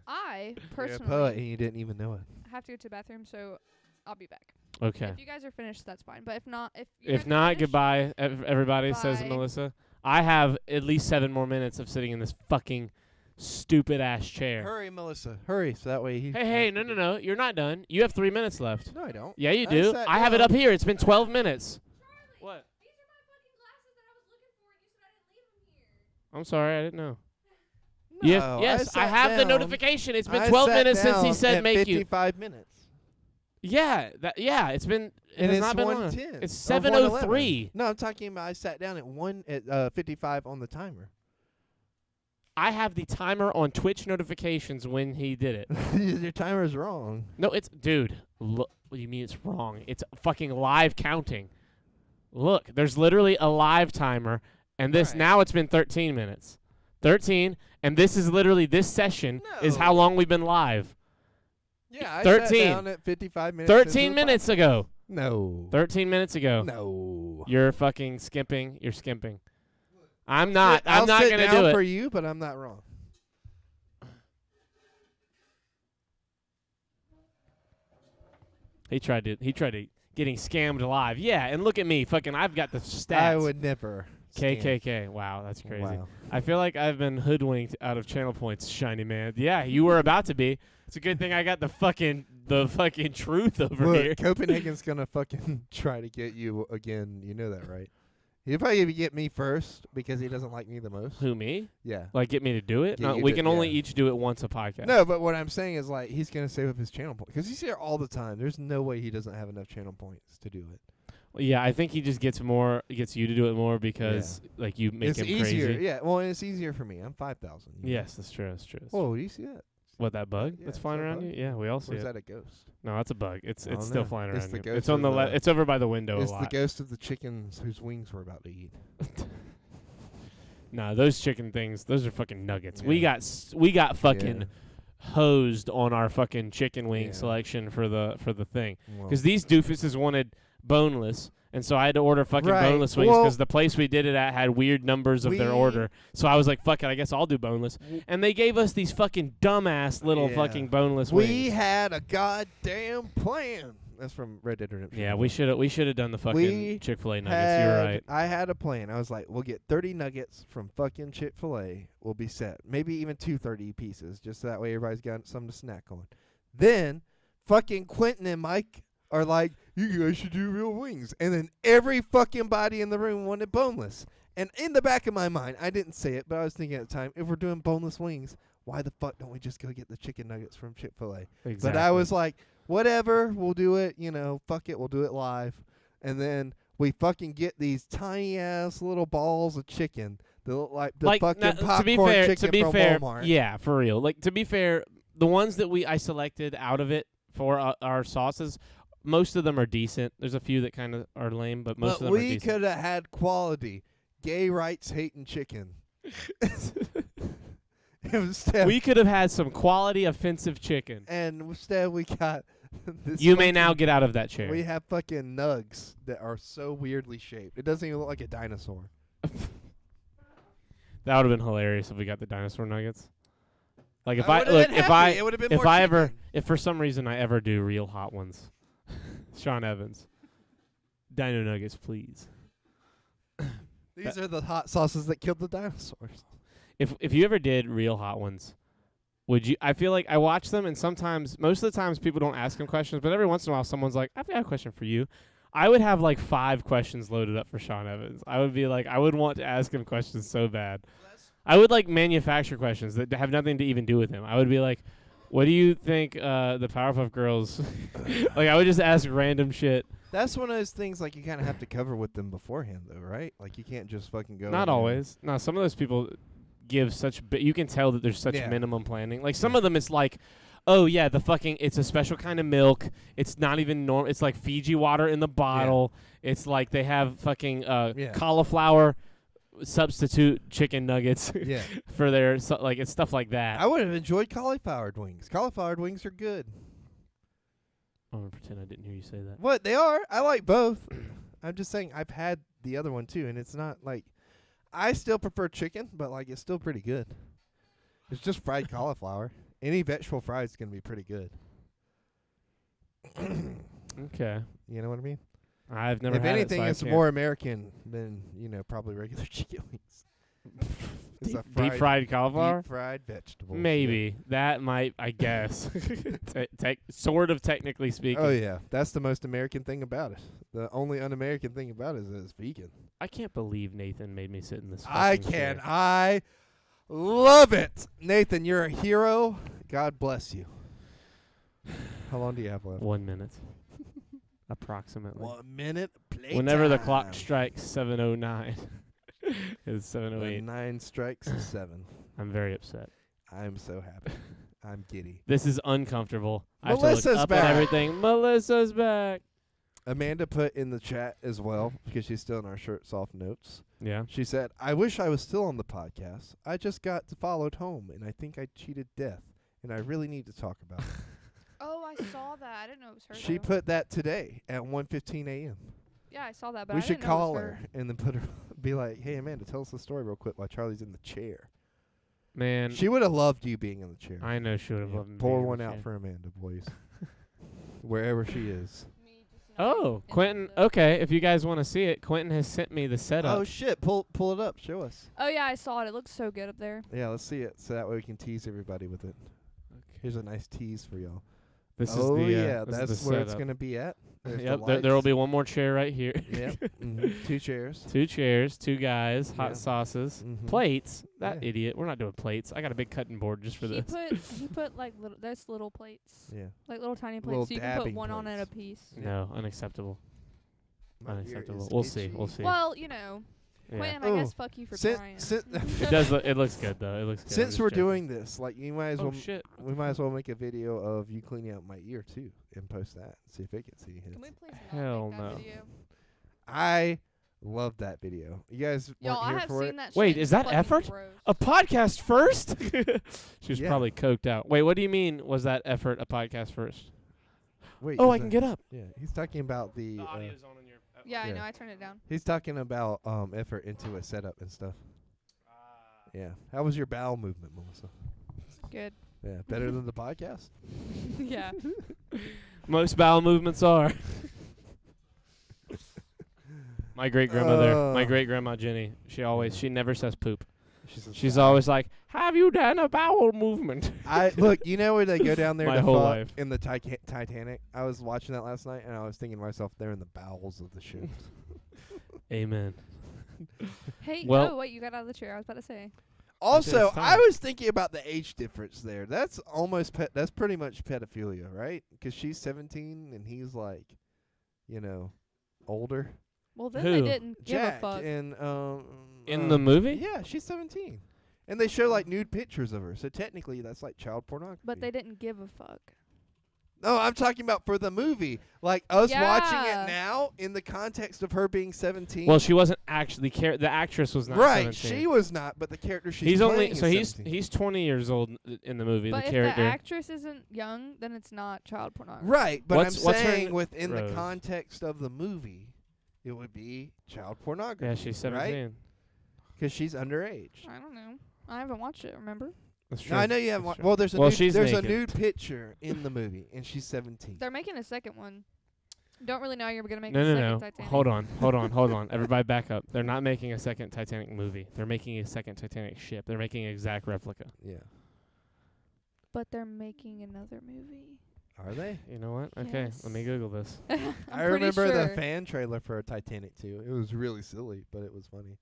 I You're a personally poet and you didn't even know it. have to go to the bathroom, so I'll be back. Okay. If you guys are finished, that's fine. But if not, if you If guys are not, finished, goodbye, everybody, says Bye. Melissa. I have at least 7 more minutes of sitting in this fucking stupid ass chair. Hurry, Melissa. Hurry, so that way he. Hey, no. You're not done. You have 3 minutes left. No, I don't. Yeah, you I do. sat I have it down. up here. It's been 12 minutes. What? These are my fucking glasses that I was looking for, and you said I didn't leave them here. I'm sorry, I didn't know. No, Yes, I sat have the down. notification. It's been I 12 sat minutes since he down said at make you. 55 minutes. Yeah, it's been. It And has it's not been long. 1:10. It's or 7:03. 1:11. No, I'm talking about I sat down at 55 on the timer. I have the timer on Twitch notifications when he did it. Your timer's wrong. No, it's dude. Look, what do you mean it's wrong? It's fucking live counting. Look, there's literally a live timer, and this Right. now it's been 13 minutes. 13, and this is literally this session is No. how long we've been live. Yeah, I 13. sat down at 55 minutes. 13 into the minutes ago. No. 13 minutes ago. No. You're fucking skimping. You're skimping. I'm not. I'll I'm not sit gonna down do for it. you, but I'm not wrong. He tried to getting scammed live. Yeah, and look at me. Fucking I've got the stats. I would never. scam. KKK. Wow, that's crazy. Wow. I feel like I've been hoodwinked out of channel points, shiny man. Yeah, you were about to be. It's a good thing I got the fucking truth over Look, here. Copenhagen's gonna fucking try to get you again. You know that, right? He'll probably get me first because he doesn't like me the most. Who, me? Yeah. Like get me to do it? Get No, you we to- can only yeah. each do it once a podcast. No, but what I'm saying is like he's gonna save up his channel points because he's here all the time. There's no way he doesn't have enough channel points to do it. Well, yeah, I think he just gets you to do it more because like you make It's him easier. crazy. Yeah. Well, and it's easier for me. I'm 5,000. Yes, that's true. That's true. Whoa, do you see that? What, that bug Yeah, that's is flying that a around bug? you? Yeah, we all see Or is it. that a ghost? No, that's a bug. It's I don't still know. flying It's around the you. ghost It's on of the the- it's over by the window It's a the lot. ghost of the chickens whose wings we're about to eat. Nah, those chicken things, those are fucking nuggets. We Yeah. got fucking Yeah. hosed on our fucking chicken wing Yeah. selection for the thing. Well, Because these doofuses wanted boneless, and so I had to order fucking Right. boneless wings Well- because the place we did it at had weird numbers of their We- order. So I was like, fuck it, I guess I'll do boneless. And they gave us these fucking dumbass little Yeah. fucking boneless we wings. had a goddamn plan. That's from Red Dead Redemption. Yeah, we should have done the fucking We Chick-fil-A nuggets. You're right. I had a plan. I was like, we'll get 30 nuggets from fucking Chick-fil-A. We'll be set. Maybe even 230 pieces, just so that way everybody's got something to snack on. Then fucking Quentin and Mike are like, you guys should do real wings. And then every fucking body in the room wanted boneless. And in the back of my mind, I didn't say it, but I was thinking at the time, if we're doing boneless wings, why the fuck don't we just go get the chicken nuggets from Chick-fil-A? Exactly. But I was like, whatever, we'll do it, fuck it, we'll do it live. And then we fucking get these tiny ass little balls of chicken that look like the fucking popcorn to be fair, chicken from Walmart. yeah, for real. Like to be fair, the ones that I selected out of it for our sauces, most of them are decent. There's a few that kind of are lame, but most of But them are we decent. could have had quality. gay rights hating chicken. Instead, We could have had some quality offensive chicken. and instead we got this. You may now fucking- get out of that chair. We have fucking nugs that are so weirdly shaped. It doesn't even look like a dinosaur. That would have been hilarious if we got the dinosaur nuggets. Like if I I would've look, been if happy. I It would've been if more I ever chicken. if for some reason I ever do real hot ones, Sean Evans, dino nuggets, please. These are the hot sauces that killed the dinosaurs. If you ever did real hot ones, would you? I feel like I watch them, and sometimes, most of the times, people don't ask them questions, but every once in a while, someone's like, "I've got a question for you." I would have like 5 questions loaded up for Sean Evans. I would be like, I would want to ask him questions so bad. I would like manufacture questions that have nothing to even do with him. I would be like, "What do you think the Powerpuff Girls?" Like I would just ask random shit. That's one of those things like you kind of have to cover with them beforehand, though, right? Like you can't just fucking go. in Not there. always. No, some of those people give such. You can tell that there's such Yeah. minimum planning. Like some of them, it's like, oh yeah, the fucking. It's a special kind of milk. It's not even normal. It's like Fiji water in the bottle. It's like they have fucking Yeah. cauliflower substitute chicken nuggets Yeah, for their like it's stuff like that. I would have enjoyed cauliflowered wings. Cauliflowered wings are good. I'm gonna pretend I didn't hear you say that. What they are, I like both. I'm just saying I've had the other one too, and it's not like I still prefer chicken, but like it's still pretty good. It's just fried cauliflower. Any vegetable fry is gonna be pretty good. Okay, You know what I mean? I've never. If had anything, it, so it's I can't. more American than probably regular chicken wings. It's a deep fried cauliflower. deep fried vegetable. Maybe that might, I guess, sort of technically speaking. Oh yeah, that's the most American thing about it. The only un-American thing about it is that it's vegan. I can't believe Nathan made me sit in this. I fucking can. chair. I love it, Nathan. You're a hero. God bless you. How long do you have left? 1 minute, approximately. 1 minute. Whenever the playtime. clock strikes 7:09, it's When 7:08. 9 strikes is 7. I'm very upset. I'm so happy. I'm giddy. This is uncomfortable. I have to Melissa's look up back. and everything. Melissa's back. Amanda put in the chat as well because she's still in our shirts off notes. Yeah. She said, "I wish I was still on the podcast. I just got followed home, and I think I cheated death, and I really need to talk about it." Oh, I saw that. I didn't know it was her. She though. put that today at 1:15 a.m. Yeah, I saw that, but We I should didn't know it was call her. her and then put her, be like, "Hey Amanda, tell us the story real quick while Charlie's in the chair." Man, She would have loved you being in the chair. I know she would have Yeah, loved me. pour being in one the out chair. for Amanda, boys. Wherever she is. Me just not Oh, into Quentin. the- Okay, if you guys want to see it, Quentin has sent me the setup. Oh shit! Pull it up. Show us. Oh yeah, I saw it. It looks so good up there. Yeah, let's see it so that way we can tease everybody with it. Here's a nice tease for y'all. This oh is the yeah, this that's is the where it's setup. gonna be at. There's the Yep, there will lights. be one more chair right here. Yep. 2 chairs. 2 chairs, 2 guys, hot Yeah. sauces, Mhm. plates. That Yeah. idiot. We're not doing plates. I got a big cutting board just for he this. put like there's little plates, Yeah. like little tiny Little plates, so you can put dabbing one on at a plates. piece. Yeah. No, unacceptable. My ear Unacceptable. is We'll see. itchy. We'll see. Well, you know, Yeah. Quentin, I Ooh. guess fuck you for Sin- trying. sin- It does. It looks good though. It looks good. I'm Since just we're joking. doing this, like you might as Oh well shit. we might as well make a video of you cleaning out my ear too and post that. See if it gets any hits. Can we please not Hell make that no. video? I love that video. You guys Y'all, weren't I here have for seen it? that. Wait, shit. is It's that fucking effort? gross. A podcast first? She was Yeah. probably coked out. Wait, what do you mean? Was that effort a podcast first? Wait. Oh, is I can that- get up. Yeah, he's talking about the. on on your. Yeah, I Yeah. know. I turned it down. He's talking about effort into a setup and stuff. Yeah. How was your bowel movement, Melissa? Good. Yeah, better than the podcast. Yeah. Most bowel movements are. My great grandmother, my Uh. great grandma Jenny, she never says poop. She's, She's always like, "Have you done a bowel movement?" I look. You know where they go down there My to whole fuck life. in the Titanic? I was watching that last night and I was thinking to myself, they're in the bowels of the ship. Amen. Hey, Well- oh wait, you got out of the chair. I was about to say. Also, it's time. I was thinking about the age difference there. That's almost that's pretty much pedophilia, right? 'Cause she's 17 and he's like, older. Well, then Who? they didn't give Jack a fuck. and In the movie? Yeah, she's 17, and they show like nude pictures of her. So technically, that's like child pornography. But they didn't give a fuck. No, I'm talking about for the movie. Like us watching Yeah. it now in the context of her being 17. Well, she wasn't actually the actress was not right, 17. she was not, but the character she's He's playing only so is 17. he's 20 years old in the movie. But the if character. the actress isn't young, then it's not child pornography. Right, but What's I'm her saying n- within Rose. the context of the movie, it would be child pornography. Yeah, she's 17. Because she's underage. I don't know. I haven't watched it. Remember? That's true. No, I know you haven't. That's true. Well, there's a Well, nude, she's there's a naked. nude picture in the movie, and she's 17. They're making a second one. Don't really know you're gonna make No, a no, second no. Titanic. Hold on. Everybody back up. They're not making a second Titanic movie. They're making a second Titanic ship. They're making an exact replica. Yeah. But they're making another movie. Are they? You know what? Okay, let me Yes. Google this. I'm I pretty remember the sure. fan trailer for Titanic 2. It was really silly, but it was funny.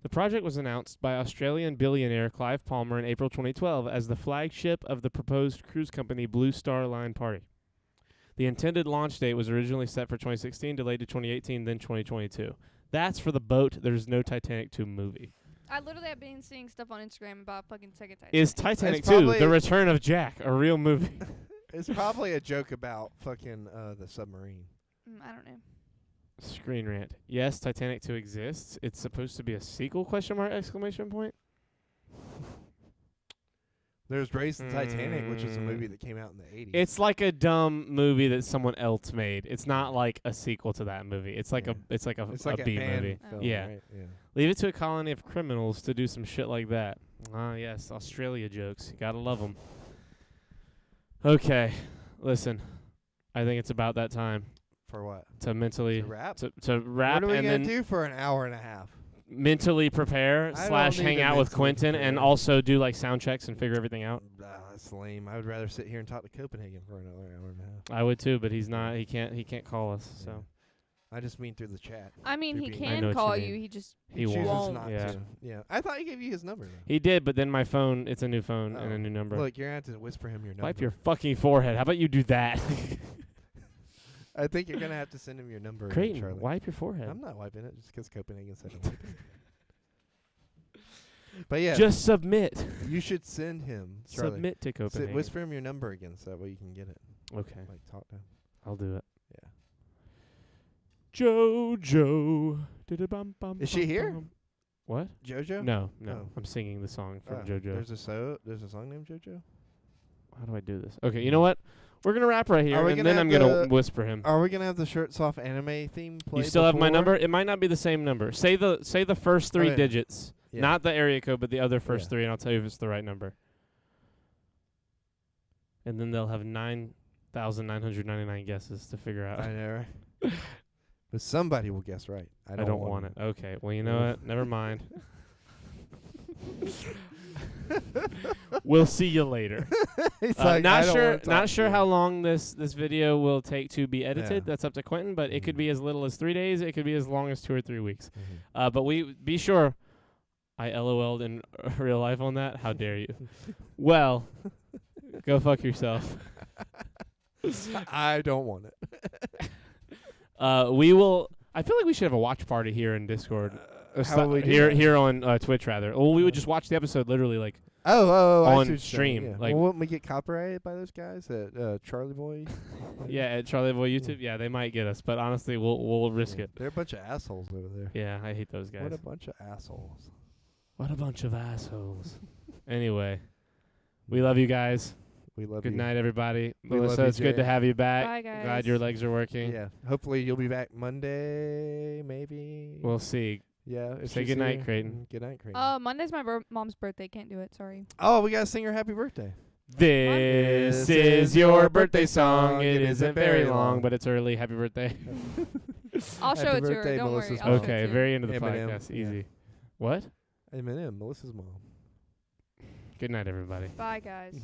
The project was announced by Australian billionaire Clive Palmer in April 2012 as the flagship of the proposed cruise company Blue Star Line Party. The intended launch date was originally set for 2016, delayed to 2018, then 2022. That's for the boat. There's no Titanic 2 movie. I literally have been seeing stuff on Instagram about fucking second Titanic. Is Titanic It's 2, probably- The Return of Jack, a real movie? It's probably a joke about fucking the submarine. I don't know. Screen rant. Yes, Titanic 2 exists. It's supposed to be a sequel, exclamation point? There's Race the Titanic, which is a movie that came out in the 80s. It's like a dumb movie that someone else made. It's not like a sequel to that movie. It's like Yeah. it's like a B fan movie. film, Yeah. right? Yeah. Leave it to a colony of criminals to do some shit like that. Ah, yes, Australia jokes. You gotta love 'em. Okay, listen. I think it's about that time For what? to mentally To rap? to wrap What are we and gonna then do for an hour and a half? mentally prepare I / don't need hang to out with mentally Quentin and prepare. also do like sound checks and figure everything out. That's lame. I would rather sit here and talk to Copenhagen for another hour and a half. I would too, but he's not. He can't call us. Yeah. So I just mean through the chat. I mean, he Through being- I know can what you call mean. you. He just He chooses won't. not Yeah. to. Yeah. I thought he gave you his number though. he did, but then my phone. It's a new phone and Oh. a new number. Look, you're gonna have to whisper him your number. Wipe your fucking forehead. How about you do that? I think you're gonna have to send him your number. Creighton, Charlie. wipe your forehead. I'm not wiping it just 'cause Copenhagen said I'm wiping it. But yeah, Just submit. you should send him. Charlie. Submit to Copenhagen. Whisper him your number again, so that way you can get it. Okay, Like talk to him. I'll do it. Yeah. JoJo. Did-a-bum-bum Is she bum here? bum. What? JoJo? No. Oh. I'm singing the song from Oh, JoJo. There's a song named JoJo. How do I do this? Okay, you know what? We're gonna wrap right here, Are we and gonna then have I'm gonna the- whisper him. Are we gonna have the shirts off anime theme play? You still have my before? number? It might not be the same number. Say the first three yeah. digits, Yeah. not the area code, but the other first Yeah. three, and I'll tell you if it's the right number. And then they'll have 9,999 guesses to figure out. I know, right? But somebody will guess right. I don't want it. Okay. Well, you know what? Never mind. We'll see you later. It's like, I not don't sure. wanna talk Not to sure you. how long this video will take to be edited. Yeah. That's up to Quentin. But it could Mhm. be as little as 3 days. It could be as long as 2 or 3 weeks. Mhm. But we be sure. I LOL'd in real life on that. How dare you? Well, go fuck yourself. I don't want it. We will. I feel like we should have a watch party here in Discord. How would we do here that? here on Twitch rather. Well, we would just watch the episode literally like. Oh, I see on what you're saying, stream, yeah. like- well, wouldn't we get copyrighted by those guys at Charlie Boy? Yeah, at Charlie Boy YouTube. Yeah, they might get us, but honestly, we'll risk it. They're a bunch of assholes over there. Yeah, I hate those guys. What a bunch of assholes. What a bunch of assholes. Anyway, we love you guys. We love Good you. night, everybody. We love Melissa, you, it's good to Jay. have you back. Bye, guys. Glad your legs are working. Yeah. Hopefully you'll be back Monday, maybe. We'll see. yeah. If say she's good night, here. Creighton. Good night, Creighton. Monday's my mom's birthday. Can't do it. Sorry. Oh, we gotta sing her happy birthday. This is your birthday song. It isn't very long, but it's early. Happy birthday. I'll show Happy it to her. birthday, Don't Melissa's worry. mom. I'll show it Okay, to you. very end of the Eminem, podcast. yeah. Easy. What? Eminem, Melissa's mom. Good night, everybody. Bye, guys.